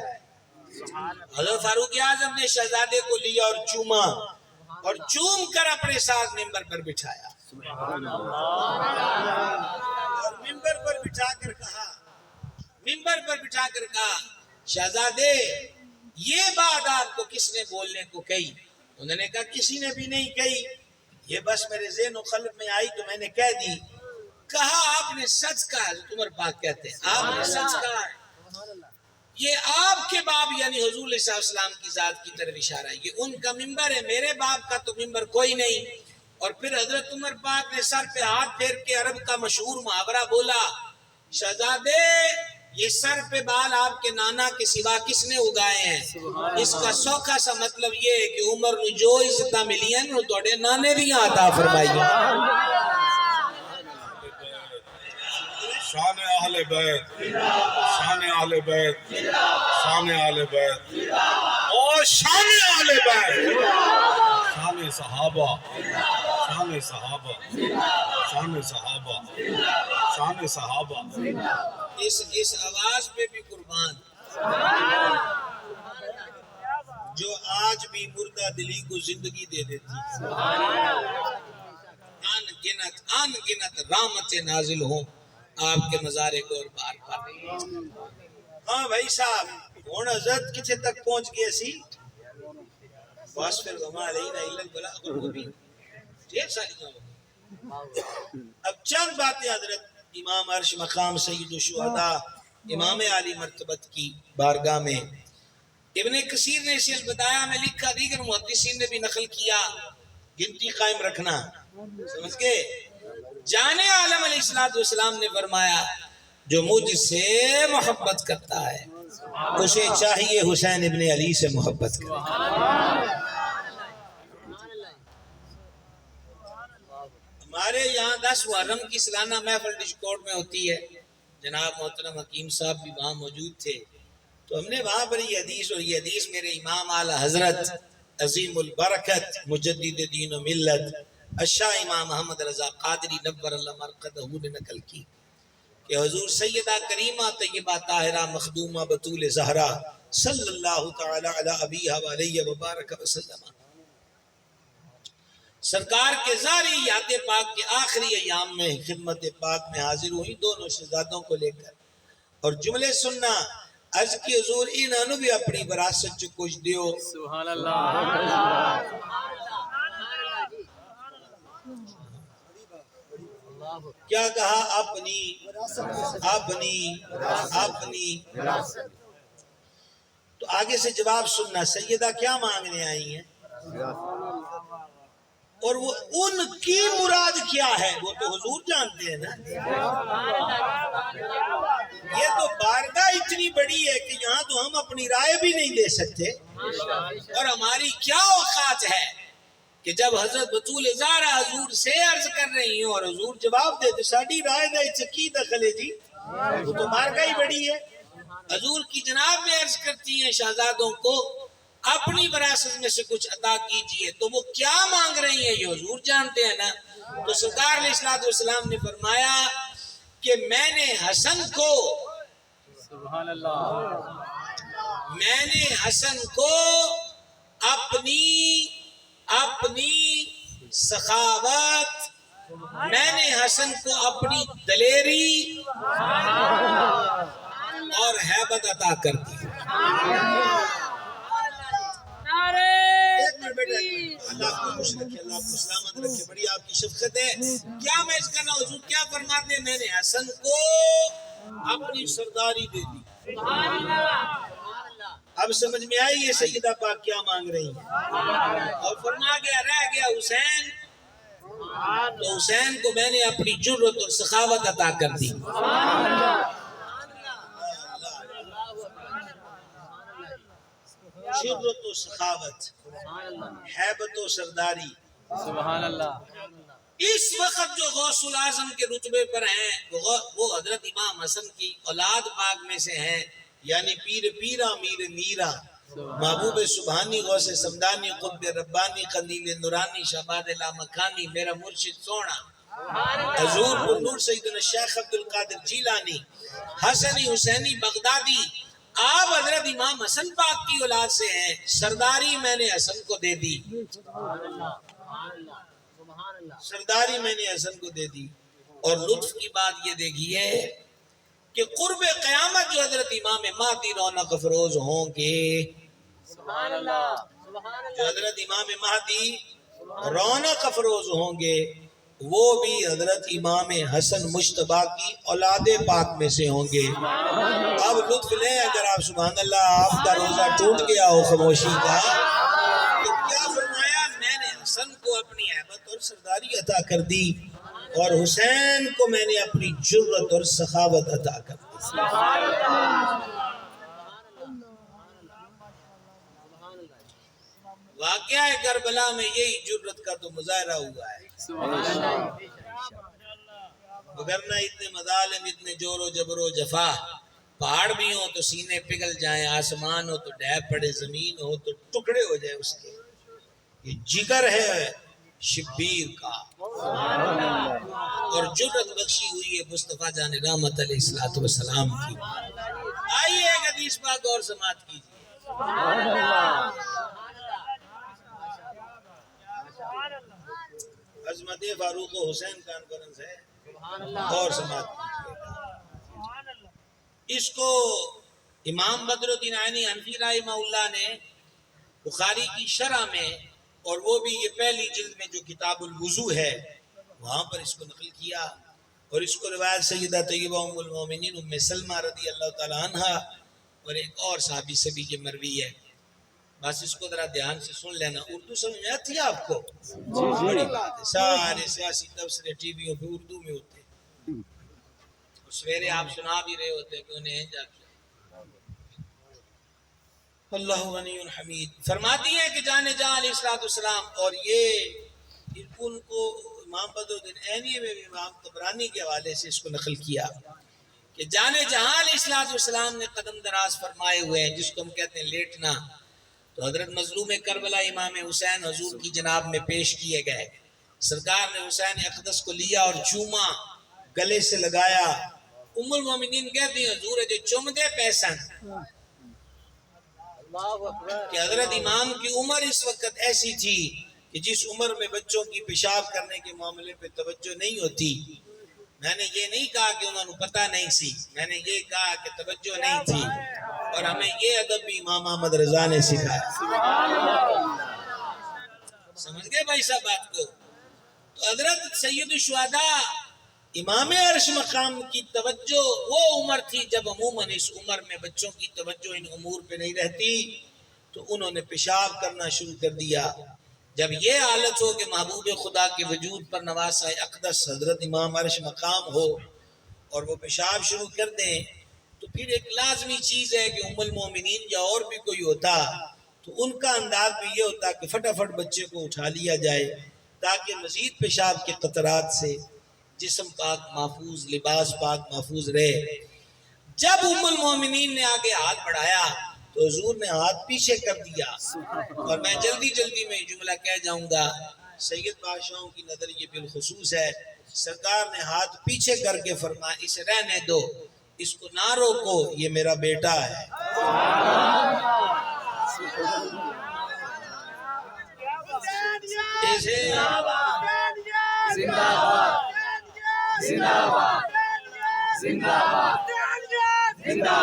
[SPEAKER 1] حضرت فاروق اعظم نے شہزادے کو لیا اور چوما اور چوم کر اپنے ساتھ ممبر پر بٹھایا، اور ممبر پر بٹھا کر کہا شہزادے یہ بات آپ کو کس نے بولنے کو کہی؟ انہوں نے کہا کسی نے بھی نہیں کہی، یہ بس میرے ذہن و قلب میں آئی تو میں نے کہہ دی. کہا آپ نے سچ کہا. حضرت عمر پاک کہتے ہیں آپ نے سچ کہا ہے. یہ آپ کے باپ یعنی حضور علیہ السلام کی ذات کی طرف اشارہ ہے. یہ ان کا ممبر ہے، میرے باپ کا تو ممبر کوئی نہیں. اور پھر حضرت عمر پاک نے سر پہ ہاتھ پھیر کے عرب کا مشہور محاورہ بولا شہزادے یہ سر پہ بال آپ کے نانا کے سوا کس نے اگائے ہیں؟ اس کا سوکھا سا مطلب یہ ہے کہ عمر نو جو عزت ملی ہیں وہ توڑے نانے بھی عطا فرمائی.
[SPEAKER 3] شان اہل بیت، شان اہل بیت، شان اہل بیت اور شان اہل بیت، شان صحابہ، شان صحابہ، شان صحابہ، شان صحابہ.
[SPEAKER 1] اس آواز پہ بھی قربان جو آج بھی مردہ دلی کو زندگی دے دیتی. ان گنت رحمت نازل ہوں آپ کے مزار گور بار پر. ہاں بھائی صاحب ہون حضرت کتنے تک پہنچ گئے سی بس پھر وما علینا الا البلاغ المبین. ڈھیر ساری اب چند باتیں حضرت امام عرش مقام سید الشہداء امام عالی مرتبت کی بارگاہ میں. ابن کثیر نے اسے بتایا میں لکھا، دیگر محدثین نے بھی نقل کیا. گنتی قائم رکھنا سمجھ گئے. جانے عالم علیہ السلام نے فرمایا جو مجھ سے محبت کرتا ہے اسے چاہیے حسین ابن علی سے محبت کرے. ہمارے یہاں 10 محرم کی سالانہ محفل ڈشکوٹ میں ہوتی ہے، جناب محترم حکیم صاحب بھی وہاں موجود تھے. تو ہم نے وہاں پر یہ حدیث، اور یہ حدیث میرے امام اعلی حضرت عظیم البرکت مجدد دین و ملت الشاہ امام محمد رضا قادری نور اللہ مرقدہ نے نقل کی کہ حضور سیدہ کریمہ طیبہ طاہرہ مخدومہ بطول زہرا صلی اللہ تعالی علی ابیہا وعلیہ وبارک وسلم سرکار کے زاری یاد پاک کے آخری ایام میں خدمت پاک میں حاضر ہوئی دونوں شہزادوں کو لے کر، اور جملے سننا عرض کی حضور انہوں نے بھی اپنی وراثت چ کچھ دیو.
[SPEAKER 2] سبحان اللہ.
[SPEAKER 1] کیا کہا؟ اپنی اپنی اپنی۔ تو آگے سے جواب سننا، سیدہ کیا مانگنے آئی ہیں اور وہ ان کی مراد کیا ہے وہ تو حضور جانتے ہیں نا۔ یہ تو بارگاہ اتنی بڑی ہے کہ یہاں تو ہم اپنی رائے بھی نہیں دے سکتے، اور ہماری کیا اوقات ہے کہ جب حضرت بطول زہرا حضور سے عرض کر رہی ہوں اور حضور جواب دیتے ساڑھی رائے دے چکی دخل ہے جی، وہ تو بارگاہ ہی بڑی ہے۔ حضور کی جناب میں عرض کرتی ہیں شہزادوں کو اپنی وراثت میں سے کچھ عطا کیجئے، تو وہ کیا مانگ رہی ہیں یہ حضور جانتے ہیں نا۔ تو سرکار علیہ الصلوۃ والسلام نے فرمایا کہ میں نے حسن کو،
[SPEAKER 4] سبحان اللہ،
[SPEAKER 1] میں نے حسن کو اپنی سخاوت، میں نے حسن کو اپنی دلیری اور ہیبت عطا کر دی۔ ایک منٹ بیٹا، اللہ آپ کو خوش رکھے، اللہ آپ کو سلامت رکھے، بڑی آپ کی شفقت ہے۔ کیا میں اس کا نا حضور کیا فرماتے ہیں؟ میں نے حسن کو اپنی سرداری دے دی۔ اب سمجھ میں آئی یہ سیدہ پاک کیا مانگ رہی ہیں؟ اور فرما گیا رہ گیا حسین، تو حسین کو میں نے اپنی جرت اور سخاوت عطا کر دی۔ جرت و سخاوت، ہیبت و سرداری۔
[SPEAKER 4] سبحان اللہ،
[SPEAKER 1] اس وقت جو غوث الاعظم کے رتبے پر ہیں وہ حضرت امام حسن کی اولاد پاک میں سے ہیں، یعنی پیر پیرا میر میرا، محبوب سبحانی، غوث سمدانی، قطب ربانی، قندیل نورانی، شہباد لامکانی، میرا مرشد سونا، حضور پر نور سیدنا شیخ عبدالقادر جیلانی، حسنی حسینی بغدادی، آپ حضرت امام حسن پاک کی اولاد سے ہیں۔ سرداری میں نے حسن کو دے دی، سرداری میں نے حسن کو دے دی۔ اور لطف کی بات یہ دیکھیے کہ قرب قیامت جو حضرت امام مہدی رونق افروز ہوں گے،
[SPEAKER 4] سبحان اللہ،
[SPEAKER 1] جو حضرت امام مہدی رونق افروز ہوں گے، وہ بھی حضرت امام حسن مجتبیٰ کی اولاد پاک میں سے ہوں گے۔ اب لطف لیں اگر آپ سبحان اللہ، آپ کا روزہ ٹوٹ گیا ہو خاموشی کا، تو کیا فرمایا؟ میں نے حسن کو اپنی ہیبت اور سرداری عطا کر دی، اور حسین کو میں نے اپنی جرت اور سخاوت عطا کر دی۔ واقعہ کربلا میں یہی جرت کا تو مظاہرہ ہوا ہے، وگرنہ اتنے مظالم، اتنے جور و جبر و جفا، پہاڑ بھی ہوں تو سینے پگھل جائیں، آسمان ہو تو ڈھہ پڑے، زمین ہو تو ٹکڑے ہو جائے اس کے۔ یہ جگر ہے شبیر کا، اور جرت بخشی ہوئی ہے مصطفیٰ جان رحمت علیہ الصلوۃ والسلام کی۔ آئیے ایک حدیث پاک اور سماعت کیجیے۔ عظمت فاروق و حسین کانفرنس ہے، اور سماعت کیجیے۔ اس کو امام بدر الدین عینی حنفی رحمہ اللہ نے بخاری کی شرح میں، اور وہ بھی یہ پہلی جلد میں جو کتاب الوضو ہے وہاں پر اس کو نقل کیا، اور اس کو روایت سیدہ طیبہ ام المومنین ام سلمہ رضی اللہ تعالی عنہ اور ایک اور صحابی سے بھی یہ مروی ہے۔ بس اس کو ذرا دھیان سے سن لینا۔ اردو سمجھ میں آتی ہے آپ کو؟ بڑی بات ہے، سارے سیاسی تبصرے ٹی ویوں پہ اردو میں ہوتے ہیں، سویرے آپ سنا بھی رہے ہوتے کہ انہیں جا کیا۔ اللہ غنی حمید۔ فرماتی ہیں کہ جانے جہاں علیہ السلام، اور یہ ان کو امام بدر الدین عینی میں بھی امام طبرانی کے حوالے سے اس کو نقل کیا کہ جانے جہاں علیہ السلام نے قدم دراز فرمائے ہوئے ہیں، جس کو ہم کہتے ہیں لیٹنا، تو حضرت مظلوم کربلا امام حسین حضور کی جناب میں پیش کیے گئے۔ سرکار نے حسین اقدس کو لیا اور چوما، گلے سے لگایا۔ ام المومنین کہتی ہیں حضور جو چوم دے پیسن، کہ حضرت امام کی عمر اس وقت ایسی تھی کہ جس عمر میں بچوں کی پیشاب کرنے کے معاملے پہ توجہ نہیں ہوتی۔ میں نے یہ نہیں کہا کہ انہوں نے پتہ نہیں سی، میں نے یہ کہا کہ توجہ نہیں تھی، اور ہمیں یہ ادب بھی امام احمد رضا نے سکھایا۔ سمجھ گئے بھائی صاحب بات کو؟ تو حضرت سید الشہداء امام عرش مقام کی توجہ وہ عمر تھی جب عموماً اس عمر میں بچوں کی توجہ ان امور پہ نہیں رہتی، تو انہوں نے پیشاب کرنا شروع کر دیا۔ جب یہ حالت ہو کہ محبوب خدا کے وجود پر نواسہ اقدس حضرت امام عرش مقام ہو اور وہ پیشاب شروع کر دیں، تو پھر ایک لازمی چیز ہے کہ ام المومنین یا اور بھی کوئی ہوتا تو ان کا انداز بھی یہ ہوتا کہ فٹافٹ بچے کو اٹھا لیا جائے تاکہ مزید پیشاب کے قطرات سے جسم پاک محفوظ، لباس پاک محفوظ رہے۔ جب ام المومنین نے آگے ہاتھ بڑھایا تو حضور نے ہاتھ پیچھے کر دیا، اور میں جلدی میں جملہ کہہ جاؤں گا، سید بادشاہوں کی نظر یہ بالخصوص ہے، سرکار نے ہاتھ پیچھے کر کے فرمایا اسے رہنے دو، اس کو نہ روکو، یہ میرا بیٹا ہے۔ اسے
[SPEAKER 4] زندہ باد زندہ باد زندہ باد زندہ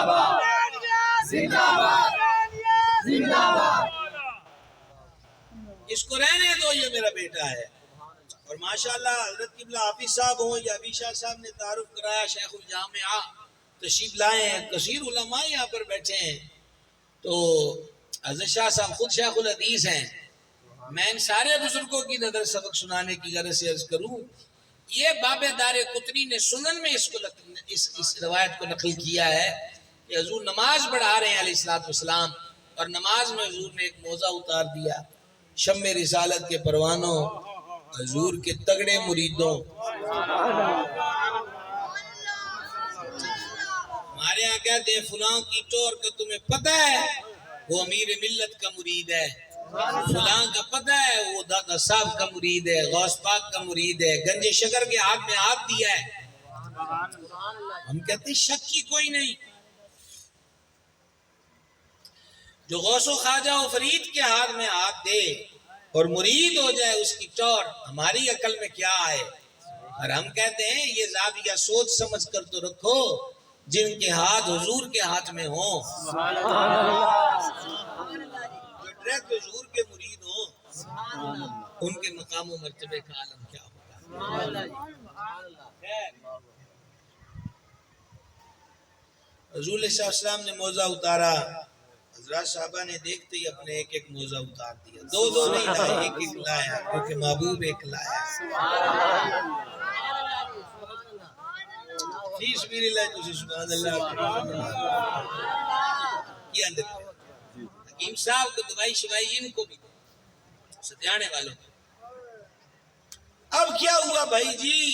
[SPEAKER 4] باد زندہ باد زندہ باد،
[SPEAKER 1] اس کو رہنے دو، یہ میرا بیٹا ہے۔ اور ماشاءاللہ حضرت قبلہ حافظ صاحب ہوں یا ابی شاہ صاحب نے تعارف کرایا، شیخ الجامعہ تشریف لائے ہیں، کثیر علماء یہاں پر بیٹھے ہیں، تو حضرت شاہ صاحب خود شیخ الحدیث ہیں۔ میں ان سارے بزرگوں کی نظر سبق سنانے کی غرض سے عرض کروں، یہ باب دار قطنی نے سنن میں اس روایت کو نقل کیا ہے کہ حضور نماز پڑھا رہے ہیں علیہ الصلوۃ والسلام، اور نماز میں حضور نے ایک موزہ اتار دیا، شمع رسالت کے پروانوں، حضور کے تگڑے مریدوں، ہمارے یہاں کہتے ہیں فلاں کی ٹور کا تمہیں پتہ ہے وہ امیر ملت کا مرید ہے، فلاں کا پتہ ہے وہ دادا صاحب کا مرید ہے، غوث پاک کا مرید ہے، گنج شکر کے ہاتھ میں ہاتھ دیا ہے۔ ہم کہتے ہیں شک کی کوئی نہیں، جو غوث و خواجہ و فرید کے ہاتھ میں ہاتھ دے اور مرید ہو جائے اس کی ٹور، ہماری عقل میں کیا آئے؟ اور ہم کہتے ہیں یہ زاویہ سوچ سمجھ کر تو رکھو، جن کے ہاتھ حضور کے ہاتھ میں ہوں، جو ڈائریکٹ حضور کے مرید ہوں، ان کے مقام و مرتبے کا عالم کیا ہوگا۔ حضور صلی اللہ علیہ وسلم نے موزہ اتارا، حضرات صحابہ نے دیکھتے ہی اپنے ایک ایک موزہ اتار دیا، دو نہیں لائے، ایک ایک لایا، کیونکہ محبوب ایک لایا۔ فی سبیل اللہ تجھے سبحان اللہ کی اندر حکیم صاحب کو دوائی شوائی ان کو بھی ستیانے والوں کو۔ اب کیا ہوا بھائی جی،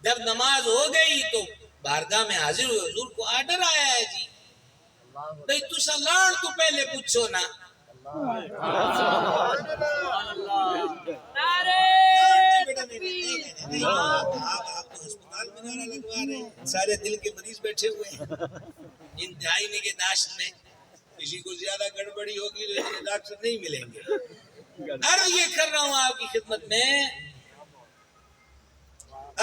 [SPEAKER 1] جب نماز ہو گئی تو بارگاہ میں حاضر ہوئے، حضور کو آرڈر آیا ہے جی بھئی تسا لان تو پہلے پوچھو نا، آپ تو ہسپتال میں نعرہ لگوا رہے ہیں، سارے دل کے مریض بیٹھے ہوئے ہیں انتہائی نگہداشت میں، کسی کو زیادہ گڑبڑی ہوگی تو ڈاکٹر نہیں ملیں گے۔ عرض یہ کر رہا ہوں آپ کی خدمت میں،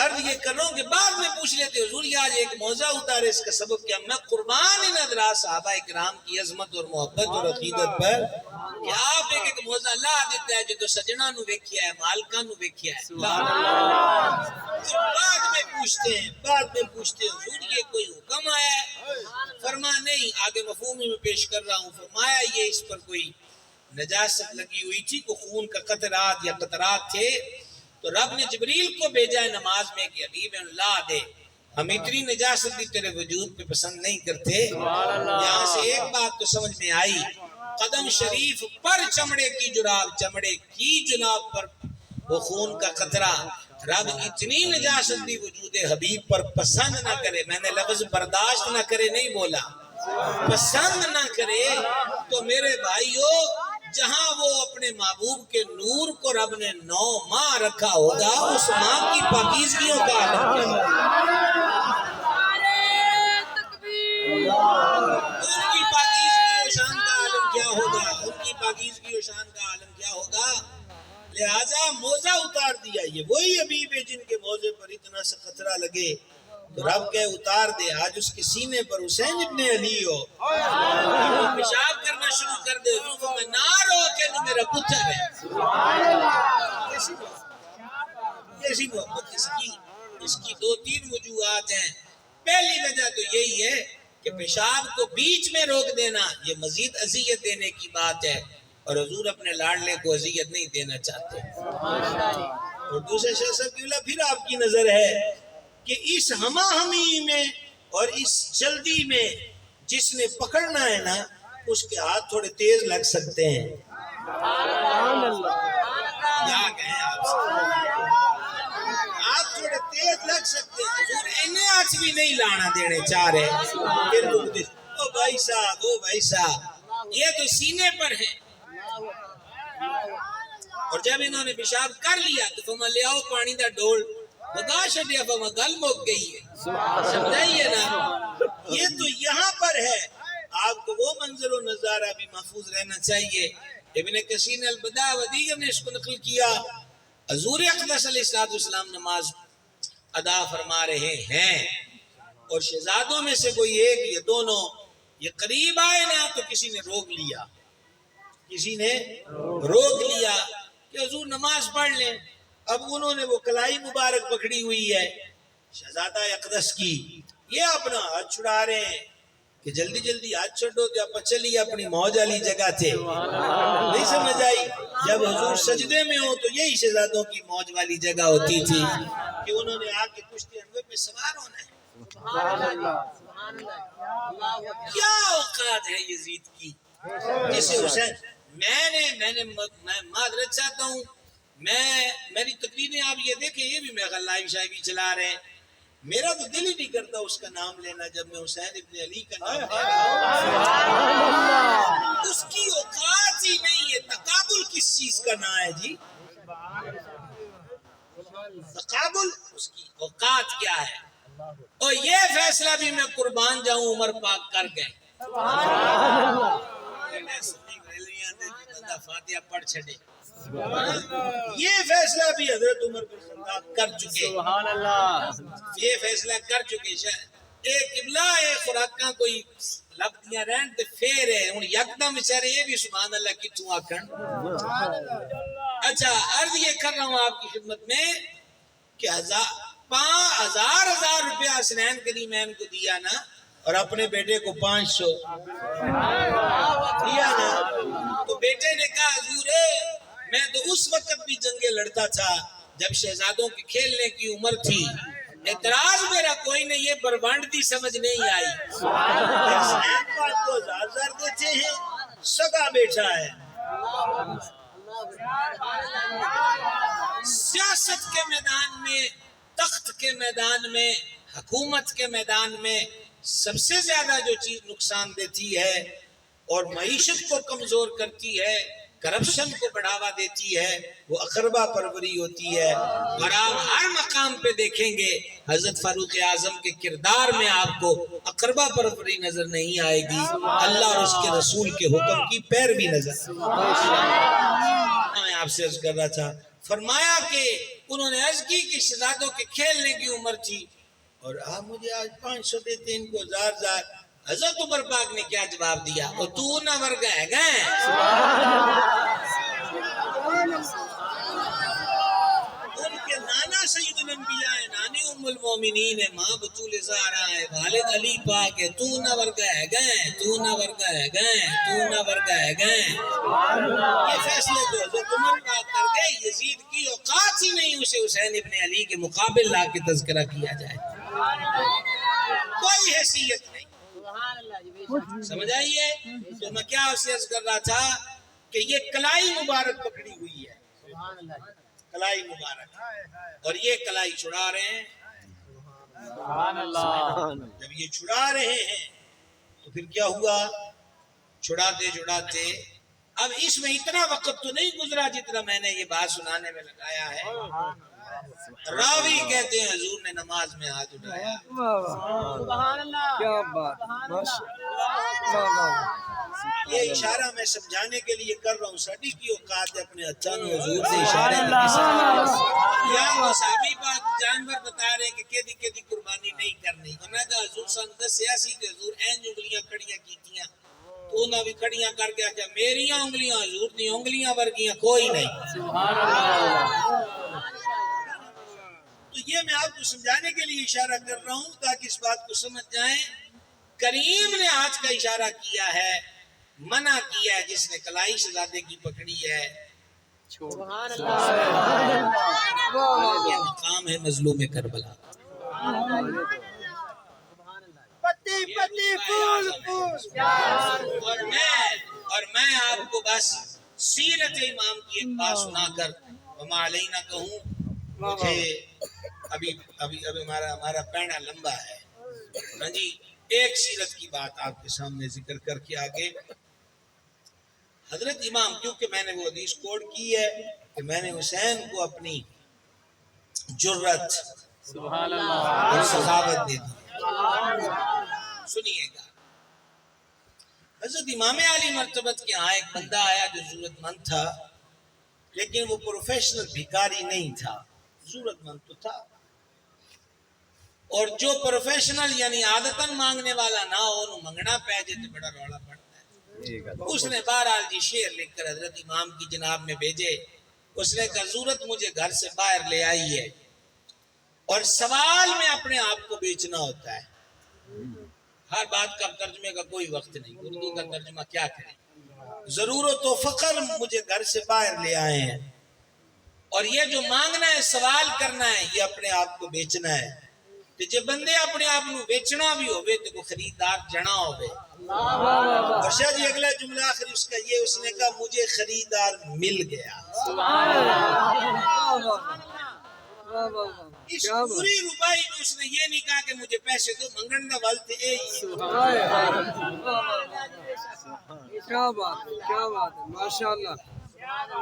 [SPEAKER 1] عرض یہ کر رہا ہوں کہ بعد میں پوچھ لیتے حضور یہ آج ایک موزہ اتارے، اس کا سبب کیا؟ میں قربان ان حضرات صحابہ اکرام کی عظمت اور محبت اور عقیدت پر کہ آپ ایک ایک موزہ لا دیتا ہے جو تو سجنہ نو ویکھیا ہے، مالکہ نو ویکھیا ہے، بعد میں پوچھتے ہیں حضور یہ کوئی حکم آیا ہے؟ فرما نہیں، آگے مفہومی میں پیش کر رہا ہوں، فرمایا یہ اس پر کوئی نجاست لگی ہوئی تھی، کوئی خون کا قطرات یا قطرات تھے، تو رب نے جبریل کو بھیجا ہے نماز میں کہ حبیب اللہ دے، ہم اتنی نجاست بھی تیرے وجود پہ پسند نہیں کرتے۔ یہاں سے ایک بات تو سمجھ میں آئی، قدم شریف پر چمڑے کی جراب، چمڑے کی جراب پر وہ خون کا قطرہ، رب اتنی نجاست بھی وجود حبیب پر پسند نہ کرے، میں نے لفظ برداشت نہ کرے نہیں بولا، پسند نہ کرے، تو میرے بھائیو جہاں وہ اپنے محبوب کے نور کو رب نے 9 ماہ رکھا ہوگا، اس ماہ کی پاکیزگیوں کا عالم کیا ہوگا، ان کی پاکیزگی و شان کا عالم کیا ہوگا، ان کی پاکیزگی و شان کا عالم کیا ہوگا۔ لہذا موزہ اتار دیا، یہ وہی حبیب ہے جن کے موزے پر اتنا سا قطرہ لگے تو رب کہے اتار دے، آج اس کے سینے پر حسین ابن علی ہو، وہ پیشاب کرنا شروع کر دے، حضور میں نہ رو کہ تو میرا پتر ہے۔ کیسی محبت اس کی، اس کی 2-3 وجوہات ہیں. پہلی وجہ تو یہی ہے کہ پیشاب کو بیچ میں روک دینا یہ مزید اذیت دینے کی بات ہے، اور حضور اپنے لاڈلے کو اذیت نہیں دینا چاہتے. اور دوسرے شیخ صاحب کی پھر آپ کی نظر ہے کہ اس ہمہ ہمی میں اور اس جلدی میں جس نے پکڑنا ہے نا اس کے ہاتھ تھوڑے تیز لگ سکتے ہیں. کیا کہیں آپ تھوڑے تیز لگ سکتے ہیں. حضور انہیں ہاتھ بھی نہیں لانا دینے چاہ رہے. او بھائی صاحب یہ تو سینے پر ہے. اور جب انہوں نے پیشاب کر لیا تو فما لے آؤ پانی دا ڈول بدا شدیا فما گل مک گئی ہے. سمجھائیے نا یہ تو یہاں پر ہے. آپ کو وہ منظر و نظارہ بھی محفوظ رہنا چاہیے. ابن کثیر نے البدایہ و دیگر نے اس کو نقل کیا. حضور اقدس علیہ السلام نماز ادا فرما رہے ہیں اور شہزادوں میں سے کوئی ایک یا دونوں یہ قریب آئے نا تو کسی نے روک لیا کہ حضور نماز پڑھ لیں. اب انہوں نے وہ کلائی مبارک پکڑی ہوئی ہے شہزادہ اقدس کی، یہ اپنا ہاتھ چھڑا رہے ہیں کہ جلدی جلدی ہاتھ چھڑو تو آپ چلیے اپنی موج والی جگہ تھے. نہیں سمجھ آئی؟ جب حضور سجدے میں ہو تو یہی شہزادوں کی موج والی جگہ ہوتی تھی کہ انہوں نے آ کے کشتی انوے پہ سوار ہونا ہے. کیا اوقات ہے یزید کی جسے حسین میں معذرت چاہتا ہوں. میری تقریریں آپ یہ دیکھیں یہ بھی میں لائیو شائیوی چلا رہے ہیں. میرا تو دل ہی نہیں کرتا اس کا نام لینا جب میں حسین ابن علی کا نام لے رہا ہوں. اس کی اوقات ہی نہیں ہے. تقابل کس چیز کا نام ہے جی؟ تقابل اس کی اوقات کیا ہے؟ اور یہ فیصلہ بھی میں قربان جاؤں عمر پاک کر گئے. فاتحہ پڑھ چھڑے یہ فیصلہ بھی حضرت عمر بن خطاب کر چکے. یہ فیصلہ کر چکے. ایک قبلہ ایک خوراکاں کوئی لبتیاں رہن تے پھر ہے ہن یکدم بیچارے یہ بھی سبحان اللہ کتوں آکھن. اچھا عرض یہ کر رہا ہوں آپ کی خدمت میں کہ 5,000 روپیہ حسنین کریمین کو دیا نا اور اپنے بیٹے کو 500 دیا نا تو بیٹے نے کہا حضور میں تو اس وقت بھی جنگیں لڑتا تھا جب شہزادوں کے کھیلنے کی عمر تھی. اعتراض میرا کوئی نہیں، یہ بربانڈی سمجھ نہیں آئی. حسنین پاک کو 1,000 دیتے ہیں، سگا بیٹا ہے. سیاست کے میدان میں، تخت کے میدان میں، حکومت کے میدان میں سب سے زیادہ جو چیز نقصان دیتی ہے اور معیشت کو کمزور کرتی ہے، کرپشن کو بڑھاوا دیتی ہے، وہ اقربا پروری ہوتی ہے. اور آپ ہر مقام پہ دیکھیں گے حضرت فاروق اعظم کے کردار میں آپ کو اقربا پروری نظر نہیں آئے گی. اللہ اور اس کے رسول کے حکم کی پیروی نظر. میں آپ سے عرض کر رہا تھا، فرمایا کہ انہوں نے عرض کی کہ شہزادوں کے کھیلنے کی عمر تھی اور آپ مجھے آج 500 دیتے ان کو 1,000. حضرت عمر پاک نے کیا جواب دیا؟ اور تو نہ ورگا ہے گئے ان کے نانا سید الانبیاء ہے، نانی ام المومنین ہے، ماں بطول زہرا ہے، والد علی پاک ہے. تو نہ ورگا ہے گئے، تو نہ ورگا ہے گئے، تو نہ ورگا ہے گئے. یہ فیصلے تو حضرت عمر پاک کر گئے. یزید کی اوقات ہی نہیں اسے حسین ابن علی کے مقابل لا کے تذکرہ کیا جائے. کوئی حیثیت نہیں. سمجھ آئیے؟ تو میں کیا اسے عرض کر رہا تھا کہ یہ کلائی مبارک پکڑی ہوئی ہے، کلائی مبارک، اور یہ کلائی چھڑا رہے ہیں. جب یہ چھڑا رہے ہیں تو پھر کیا ہوا؟ چھڑاتے چھڑاتے اب اس میں اتنا وقت تو نہیں گزرا جتنا میں نے یہ بات سنانے میں لگایا ہے. راوی کہتے ہیں حضور نے نماز میں ہاتھ اٹھایا.
[SPEAKER 4] کیا بات،
[SPEAKER 1] یہ اشارہ میں سمجھانے کے لیے کر رہا ہوں. ساڈی کی اوقات ہے اپنے اچھانو حضور سے اشارے یا وہ صحابی پاک جانور بتا رہے ہیں کہ کیدی کیدی قربانی نہیں کرنی. انہوں نے حضور سن سیاسی کہ حضور این انگلیاں کھڑیاں کیتیاں تو انہاں بھی کھڑیاں کر کے آکھیا میریاں انگلیاں حضور دی انگلیاں ورگیاں کوئی نہیں. تو یہ میں آپ کو سمجھانے کے لیے اشارہ کر رہا ہوں تاکہ اس بات کو سمجھ جائیں. کریم نے ہاتھ کا اشارہ کیا ہے، منع کیا ہے جس نے کلائی شہزادے کی پکڑی ہے.
[SPEAKER 2] سبحان اللہ.
[SPEAKER 1] یہ مقام ہے مظلوم کربلا.
[SPEAKER 4] پتی پتی پھول پھول.
[SPEAKER 1] اور میں آپ کو بس سیرت امام کی ایک بات سنا کر وما علینا کہوں. مجھے ابھی ہمارا پہنا لمبا ہے. ہاں جی، ایک سیرت کی بات آپ کے سامنے ذکر کر کے آگے. حضرت امام، کیونکہ میں نے وہ حدیث کوڈ کی ہے کہ میں نے حسین کو اپنی جرت اور سخاوت دے دی. سنیے گا، حضرت امام علی مرتبت کے ہاں ایک بندہ آیا جو ضرورت مند تھا، لیکن وہ پروفیشنل بھکاری نہیں تھا، ضرورت مند تو تھا. اور جو پروفیشنل یعنی عادتاً مانگنے والا نہ ہو، انہوں منگنا پہ جائے تو بڑا رولا پڑتا ہے. اس نے بہرحال جی شعر لکھ کر حضرت امام کی جناب میں بھیجے. اس نے کہا ضرورت مجھے گھر سے باہر لے آئی ہے، اور سوال میں اپنے آپ کو بیچنا ہوتا ہے. ہر بات کا ترجمے کا کوئی وقت نہیں، اردو کا ترجمہ کیا کریں. ضرورت و فقر مجھے گھر سے باہر لے آئے ہیں، اور یہ جو مانگنا ہے، سوال کرنا ہے، یہ اپنے آپ کو بیچنا ہے. تو جب بندے اپنے آپ کو بیچنا بھی ہوئے تو کوئی خریدار جنا ہوئے. اور شاہ جی اگلا جملہ آخری اس کا یہ، اس نے کہا مجھے خریدار مل گیا. اس پوری ربائی میں اس نے یہ نہیں کہا کہ مجھے پیسے دو، منگن دا والتے اے ہی.
[SPEAKER 4] کیا بات ہے، کیا بات ہے، ماشاءاللہ.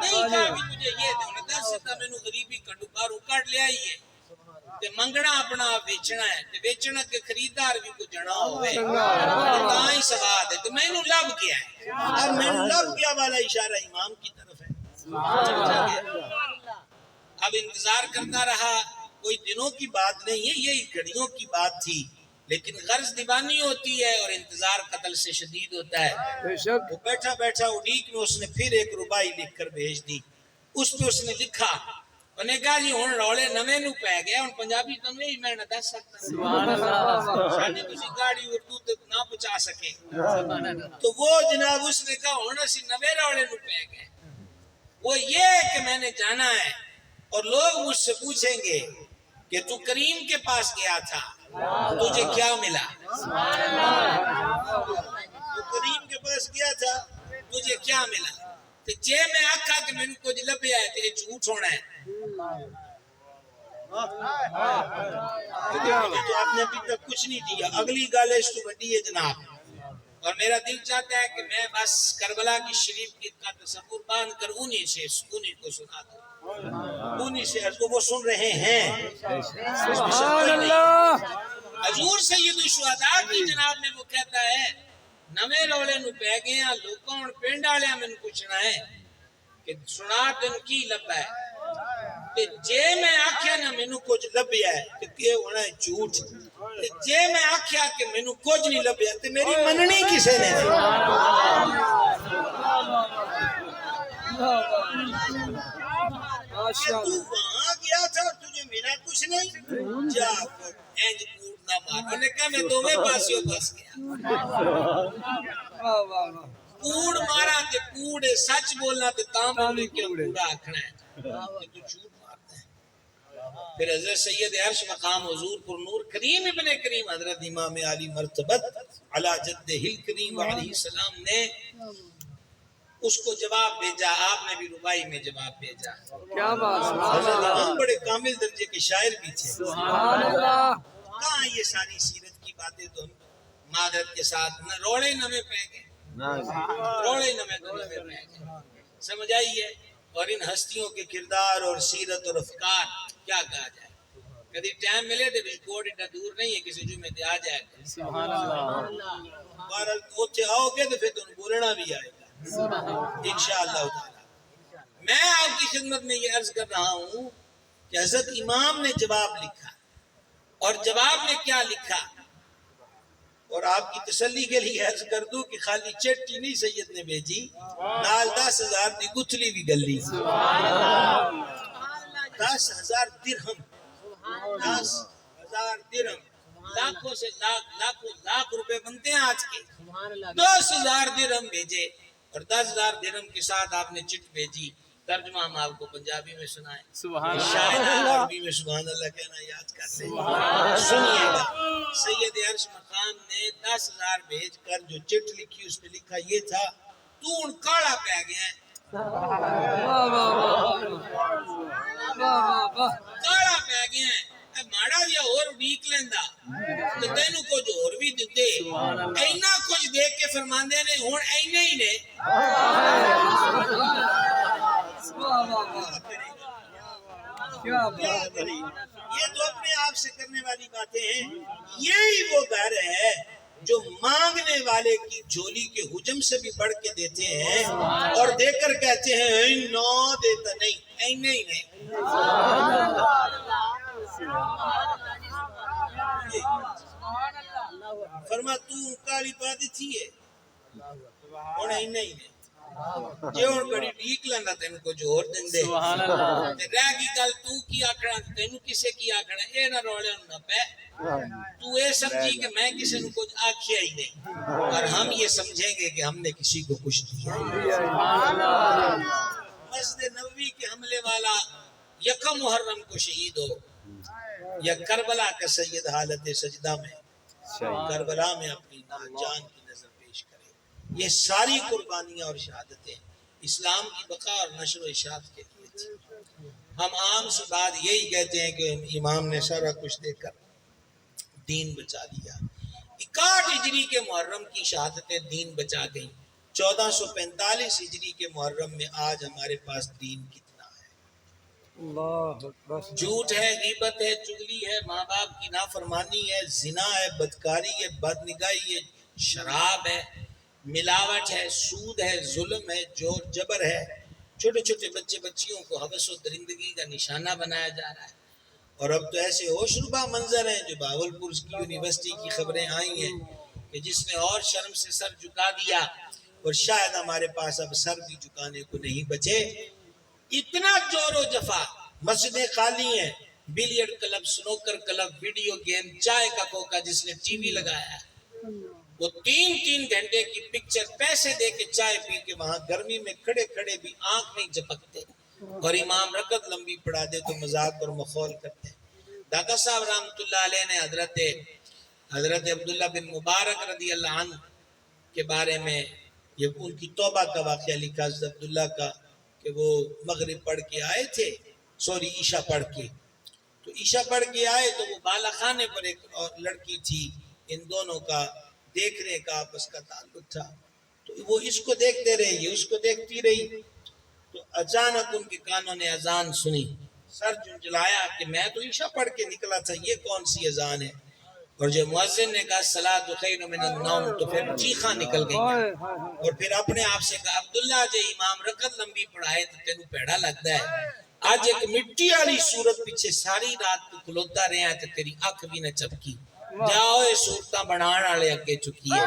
[SPEAKER 1] نہیں کہا کہ مجھے یہ دو، نے دس ستا میں نو غریبی کٹو بارو کٹ لیا ہی ہے. تے منگنا اپنا بیچنا ہے، تے بیچنا کے خریدار بھی کو جنا ہوئے تاں ہی سواد ہے. تو میں نو لب گیا ہے، اور میں نو لب گیا والا اشارہ امام کی طرف ہے. اب انتظار کرتا رہا، کوئی دنوں کی بات نہیں ہے، یہی گھڑیوں کی بات تھی. لیکن غرض دیوانی ہوتی ہے اور انتظار قتل سے شدید ہوتا ہے. وہ بیٹھا بیٹھا اڈیک میں اس نے پھر ایک ربائی لکھ کر بھیج دی. اس پہ اس نے لکھا، انہوں نے کہا جی ہن رولے نویں نو پہ گیا، ہن پنجابی تنویں ہی میں نہ دس سکتا. ساڈی تسی گاڑی اردو تک نہ پہنچا سکے. تو وہ جناب اس نے کہا ہن اسی نویں رولے نو پہ گئے. وہ یہ ہے کہ میں نے جانا ہے اور لوگ مجھ سے پوچھیں گے کہ تو کریم کے پاس گیا تھا، تجھے کیا ملا؟ تو کریم کے پاس گیا تھا، تجھے کیا ملا؟ تو جے میں آکھا کہ میں نے کچھ لبیا ہے تو یہ جھوٹ ہونا ہے. تو آپ نے ابھی تک کچھ نہیں دیا. اگلی گل اس تو بڑی ہے جناب، اور میرا دل چاہتا ہے کہ میں بس کربلا کی شریف کی کا تصور باندھ کر انہی کو سنا دوں. انہی سے وہ سن رہے ہیں. حضور سید الشہداء کی جناب میں وہ کہتا ہے نویں رولے نو پہ گئے ہیں لوگوں ہن پنڈ والےاں مینوں پوچھنا ہے کہ سنا تین کی لبا ہے. تے جے میں آکھیا نہ مینوں کچھ لبیا ہے تے کہ ہونا ہے جھوٹ. تے جے میں آکھیا کہ مینوں کچھ نہیں لبیا تے میری مننی کسے نے؟ تو وہاں گیا تھا اور تجھے میرا کچھ نہیں؟ جا اینج کوڑ نہ مار. انہوں نے کہا میں دوویں پاسیوں پھنس گیا. کوڑ مارا تے کوڑ سچ بولنا تے تاں بولے کہ کوڑا آکھنا ہے تو جھوٹ مارتا ہے. پھر حضرت سید عرش مقام حضور پر نور کریم ابن کریم حضرت امام علی مرتبت علی جدہ الکریم علیہ السلام نے اس کو جواب بھیجا. آپ نے بھی ربائی میں جواب بھیجا.
[SPEAKER 4] کیا بات ہے،
[SPEAKER 1] حضرت امام بڑے کامل درجے کے شاعر بھی تھے.
[SPEAKER 4] سبحان اللہ.
[SPEAKER 1] کہاں یہ ساری سیرت کی باتیں تو معذرت کے ساتھ روڑے نمے پہ گئے، روڑے نمے پہ گئے. سمجھ آئی ہے. اور ان ہستیوں کے کردار اور سیرت اور افکار کیا کہا جائے. کبھی ٹائم ملے تو کوٹ اتنا دور نہیں ہے، کسی جمعے تے آ جائے. بہرحال اوتھے آؤ گے تو پھر تمہیں بولنا بھی آئے گا انشاءاللہ تعالی. میں آپ کی خدمت میں یہ عرض کر رہا ہوں کہ حضرت امام نے جواب لکھا، اور جواب میں کیا لکھا، اور آپ کی تسلی کے لیے عرض کر دوں کہ خالی چٹی نہیں سید نے بھیجی، نال 10,000 دی گتھلی بھی گلی. 10,000 درہم 10,000 درہم، لاکھوں سے لاکھ روپے بنتے ہیں آج کے.
[SPEAKER 2] سبحان اللہ
[SPEAKER 1] 10,000 درہم بھیجے اور 10,000 درہم کے ساتھ آپ نے چٹ بھیجی. ترجمہ ہم آپ کو پنجابی میں سنائیں.
[SPEAKER 2] سبحان
[SPEAKER 1] شاید عربی میں سبحان اللہ کہنا یاد کرتے ہیں. سنیے گا. سید عرش مقام نے 10,000 بھیج کر جو چٹ لکھی اس پہ لکھا یہ تھا تو ان کاڑا پہ گیا ہے. کاڑا پہ گیا ہے. ماڑا جا اور ویک لیندا تے تینوں کچھ اور بھی دتے. اینا کچھ دیکھ کے فرماندے نے ہن اینے ہی نے. یہ تو اپنے آپ سے کرنے والی باتیں ہیں. یہی وہ گھر ہے جو مانگنے والے کی جھولی کے حجم سے بھی بڑھ کے دیتے ہیں اور دے کر کہتے ہیں نو دیتا نہیں اینے ہی نہیں. فرما تو کالی پادی تھی ہے ہن اینے ہی نہیں. جے ہن کڑی ٹھیک لیندا تینوں کچھ اور دیندے.
[SPEAKER 2] سبحان اللہ
[SPEAKER 1] تے رہ گئی گل تو کی آکھنا تینوں کسے کی آکھنا اے نہ رولے نہ پے. تو اے سمجھی کہ میں کسی نے کچھ آکھیا ہی نہیں اور ہم یہ سمجھیں گے کہ ہم نے کسی کو کچھ دیا. مسجد نبوی کے حملے والا یکم محرم کو شہید ہو یا کربلا کا سید حالت سجدہ میں کربلا میں اپنی جان کی نظر پیش کرے. یہ ساری قربانیاں اور شہادتیں اسلام کی بقا اور نشر و اشاعت کے لیے تھی. ہم عام سی بات یہی کہتے ہیں کہ امام نے سارا کچھ دے کر دین بچا لیا. 61 ہجری کے محرم کی شہادتیں دین بچا گئیں. 1445 ہجری کے محرم میں آج ہمارے پاس دین کتنا ہے. جھوٹ ہے، غیبت ہے، چغلی ہے، ماں باپ کی نافرمانی ہے، زنا ہے، بدکاری ہے، بدنگاہی ہے، شراب ہے، ملاوٹ ہے، سود ہے، ظلم ہے، جور جبر ہے. چھوٹے چھوٹے بچے بچیوں کو حوث و درندگی کا نشانہ بنایا جا رہا ہے. اور اب تو ایسے ہوشربا منظر ہیں جو بہاولپور کی یونیورسٹی کی خبریں آئی ہیں کہ جس نے اور شرم سے سر جھکا دیا اور شاید ہمارے پاس اب سر بھی جھکانے کو نہیں بچے. اتنا چور و جفا. مسجدیں خالی ہیں، billiard club, snooker club, video game, چائے کا کوکا جس نے ٹی وی لگایا ہے وہ 3 گھنٹے کی پکچر پیسے دے کے چائے پی کے وہاں گرمی میں کھڑے کھڑے بھی آنکھ نہیں جھپکتے اور امام رکعت لمبی پڑھا دے تو مذاق اور مخول کرتے. دادا صاحب رحمۃ اللہ علیہ نے حضرت عبداللہ بن مبارک رضی اللہ عنہ کے بارے میں یہ ان کی توبہ کا واقعہ لکھا حضرت عبداللہ کا کہ وہ مغرب پڑھ کے آئے تھے، عشاء پڑھ کے. تو عشاء پڑھ کے آئے تو وہ بالا خانے پر ایک لڑکی تھی. ان دونوں کا دیکھنے کا آپس کا تعلق تھا. تو وہ اس کو دیکھتے رہے، یہ اس کو دیکھتی رہی. تو اچانک ان کے کانوں نے اذان سنی. سر جھنجھلایا کہ میں تو عشاء پڑھ کے نکلا تھا، یہ کون سی اذان ہے. اور جب مؤذن نے کہا الصلاۃ خیر من النوم تو پھر چیخاں نکل گئی اور پھر اپنے آپ سے کہا عبداللہ جے امام رکعت لمبی پڑھائے تو تینوں پیڑا لگتا ہے. آج ایک مٹی والی صورت پیچھے ساری رات تو کھلوتا رہا ہے تو تیری اکھ بھی نہ چپکی. جاؤ یہ صورتاں بنان والے اگے چکی ہے.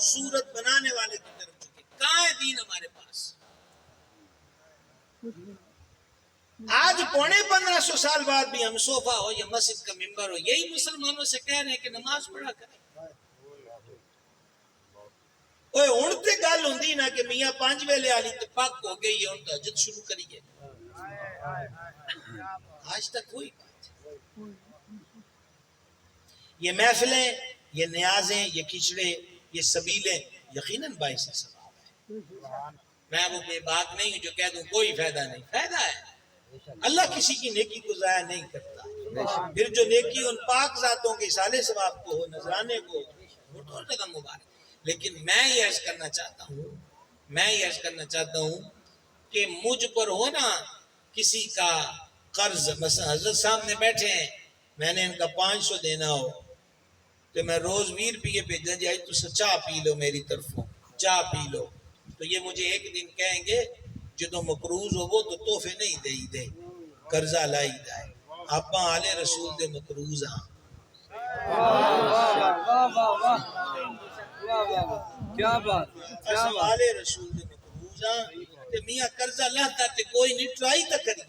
[SPEAKER 1] صورت بنانے والے کی طرف چکے. کہاں ہے دین ہمارے پاس؟ آج 1500 سال بعد بھی ہم صوفہ ہو یا مسجد کا ممبر ہو یہی مسلمانوں سے کہہ رہے ہیں کہ نماز پڑھا کریں. اوے ہن تے گل ہوندی نا کہ میاں 5 ویلے والی تے پاک ہو گئی ہے ہن تہجد شروع کریے. آج تک کوئی بات. یہ محفلیں، یہ نیازیں، یہ کھچڑے، یہ سبیلیں یقیناً باعث ثواب ہے. میں وہ بے بات نہیں ہوں جو کہہ دوں کوئی فائدہ نہیں. فائدہ ہے. اللہ کسی کی نیکی کو ضائع نہیں کرتا. پھر جو نیکی ان پاک ذاتوں کے اصالے ثواب کو ہو، نذرانے کو، وہ تو زیادہ مبارک. لیکن میں یہ عرض کرنا چاہتا ہوں کہ مجھ پر ہو نا کسی کا قرض. مثلا حضرت سامنے بیٹھے ہیں، میں نے ان کا 500 دینا ہو تو میں روز 20 روپیے بھیجنا جائے تو چاہ پی لو، میری طرفوں چاہ پی لو. تو یہ مجھے ایک دن کہیں گے جدو مقروض ہو وہ تو تحفے نہیں دے قرضہ لائی جائے. آپ آلے رسول دے مقروض ہاں.
[SPEAKER 4] کیا بات
[SPEAKER 1] آلے رسول دے مقروض ہاں. تے میاں قرضہ لاتا تے کوئی نہیں ٹرائی تا کری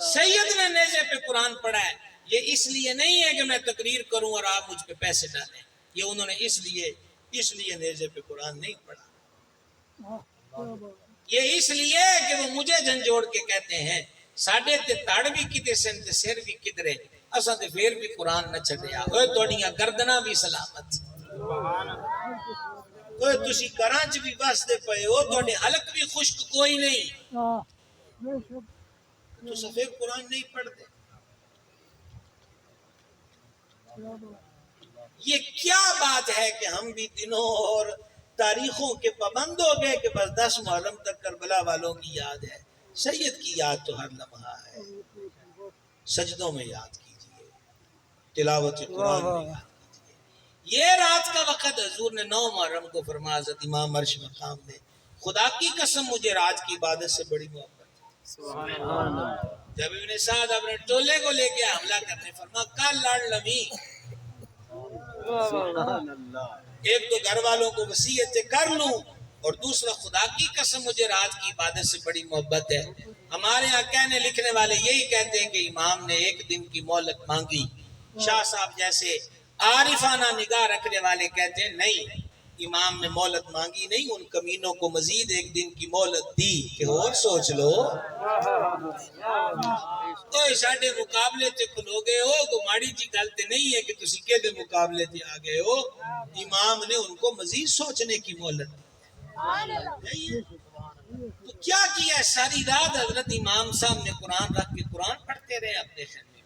[SPEAKER 1] سید نے نیزے پہ قرآن پڑھا ہے یہ اس لیے نہیں ہے کہ میں تقریر کروں اور آپ مجھ پہ پیسے ڈالیں یہ انہوں نے اس لیے نیزے پہ قرآن نہیں پڑھا یہ اس لیے کہ وہ مجھے جھنجھوڑ کے کہتے ہیں ساڈے تے تڑ بھی کتے سن تے سر بھی کدرے اساں تے پھر بھی قرآن نہ چھڈیا اوے تہاڈیاں گردناں بھی سلامت اوے تسی گھراں چ بھی وسدے پئے ہو تہاڈے حلق بھی خشک کوئی نہیں تو سفید قرآن نہیں پڑھتے یہ کیا بات ہے کہ ہم بھی دنوں اور تاریخوں کے پابند ہو گئے کہ بس 10 محرم تک کربلا والوں کی یاد ہے سید کی یاد تو ہر لمحہ ہے سجدوں میں یاد کیجئے تلاوت قرآن میں یاد کیجئے یہ رات کا وقت حضور نے 9 محرم کو فرمایا حضرت امام عرش مقام نے خدا کی قسم مجھے رات کی عبادت سے بڑی محبت ہے سبحان اللہ جب ابن سعد اپنے ٹولے کو لے کے حملہ کرنے فرما کل لڑ لمی ایک تو گھر والوں کو وصیت کر لوں اور دوسرا خدا کی قسم مجھے رات کی عبادت سے بڑی محبت ہے ہمارے یہاں کہنے لکھنے والے یہی کہتے ہیں کہ امام نے ایک دن کی مہلت مانگی شاہ صاحب جیسے عارفانہ نگاہ رکھنے والے کہتے ہیں نہیں امام نے مہلت مانگی نہیں ان کمینوں کو مزید ایک دن کی مہلت دی کہ اور سوچ لو کوئی ساڈے مقابلے تے کھلو گئے ہو تو ماڑی جی گل تے نہیں ہے کہ تسی کے دے مقابلے تے آ گئے ہو امام نے ان کو مزید سوچنے کی مہلت تو کیا کیا ہے ساری رات حضرت امام صاحب نے قرآن رکھ کے قرآن پڑھتے رہے اپنے خیمے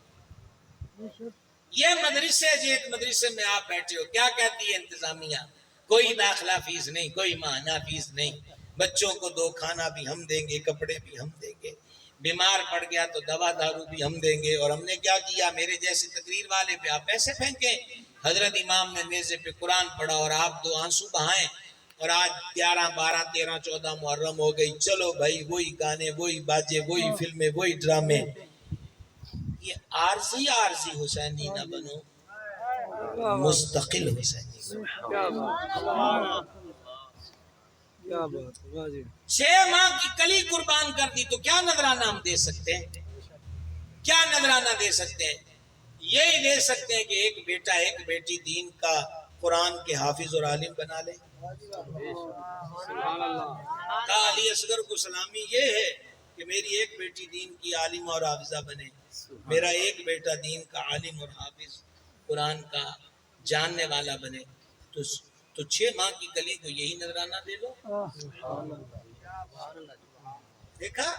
[SPEAKER 1] میں یہ مدرسے ایک مدرسے میں آپ بیٹھے ہو کیا کہتی ہے انتظامیہ کوئی داخلہ فیس نہیں کوئی ماہانہ فیس نہیں بچوں کو 2 کھانا بھی ہم دیں گے کپڑے بھی ہم دیں گے بیمار پڑ گیا تو دوا دارو بھی ہم دیں گے اور ہم نے کیا کیا میرے جیسے تقریر والے پہ آپ پیسے پھینکیں حضرت امام نے نیزے پہ قرآن پڑھا اور آپ 2 آنسو بہائیں اور آج 11 12 13 14 محرم ہو گئی چلو بھائی وہی گانے وہی باجے وہی فلمیں وہی ڈرامے یہ عارضی حسینی نہ بنو مستقل حسینی
[SPEAKER 4] کیا بات ہے واجب
[SPEAKER 1] 6 ماہ کی کلی قربان کر دی تو کیا نذرانہ ہم دے سکتے ہیں کیا نذرانہ دے سکتے ہیں یہی دے سکتے ہیں کہ ایک بیٹا ایک بیٹی دین کا قرآن کے حافظ اور عالم بنا لے کہا علی اصغر کو سلامی یہ ہے کہ میری ایک بیٹی دین کی عالم اور حافظہ بنے میرا ایک بیٹا دین کا عالم اور حافظ قرآن کا جاننے والا بنے تو 6 ماہ کی کلی کو یہی نذرانہ دے لو دیکھا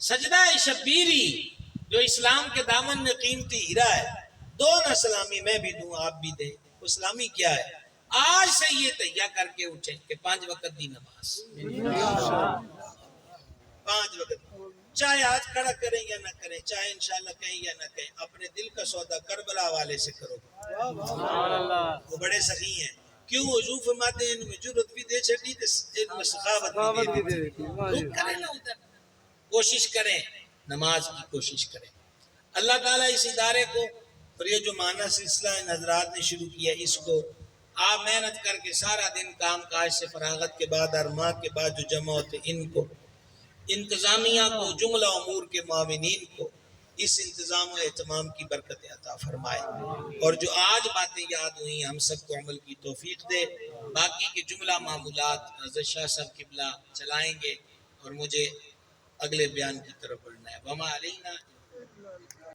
[SPEAKER 1] سجدہ شبیری جو اسلام کے دامن میں قیمتی ہیرا ہے 2 اسلامی میں بھی دوں آپ بھی دیں اسلامی کیا ہے آج سے یہ تیار کر کے اٹھیں کہ 5 وقت دی نماز 5 وقت چاہے آج کھڑا کریں یا نہ کریں چاہے انشاءاللہ کہیں یا نہ کہیں اپنے دل کا سودا کربلا والے سے کرو وہ بڑے سخی ہیں کیوں حضور فرماتے ہیں ان میں جرت بھی دے چھڑی ان میں سخاوت بھی دے دی کریں نا ادھر کوشش کریں نماز کی کوشش کریں اللہ تعالیٰ اس ادارے کو اور یہ جو معنی سلسلہ ان حضرات نے شروع کیا اس کو آپ محنت کر کے سارا دن کام کاج سے فراغت کے بعد اور ماہ کے بعد جو جمع ہوتے ان کو انتظامیہ کو جملہ امور کے معاونین کو اس انتظام و اہتمام کی برکت عطا فرمائے اور جو آج باتیں یاد ہوئیں ہم سب کو عمل کی توفیق دے باقی کے جملہ معمولات حضرت شاہ صاحب قبلہ چلائیں گے اور مجھے اگلے بیان کی طرف بڑھنا ہے وما علینا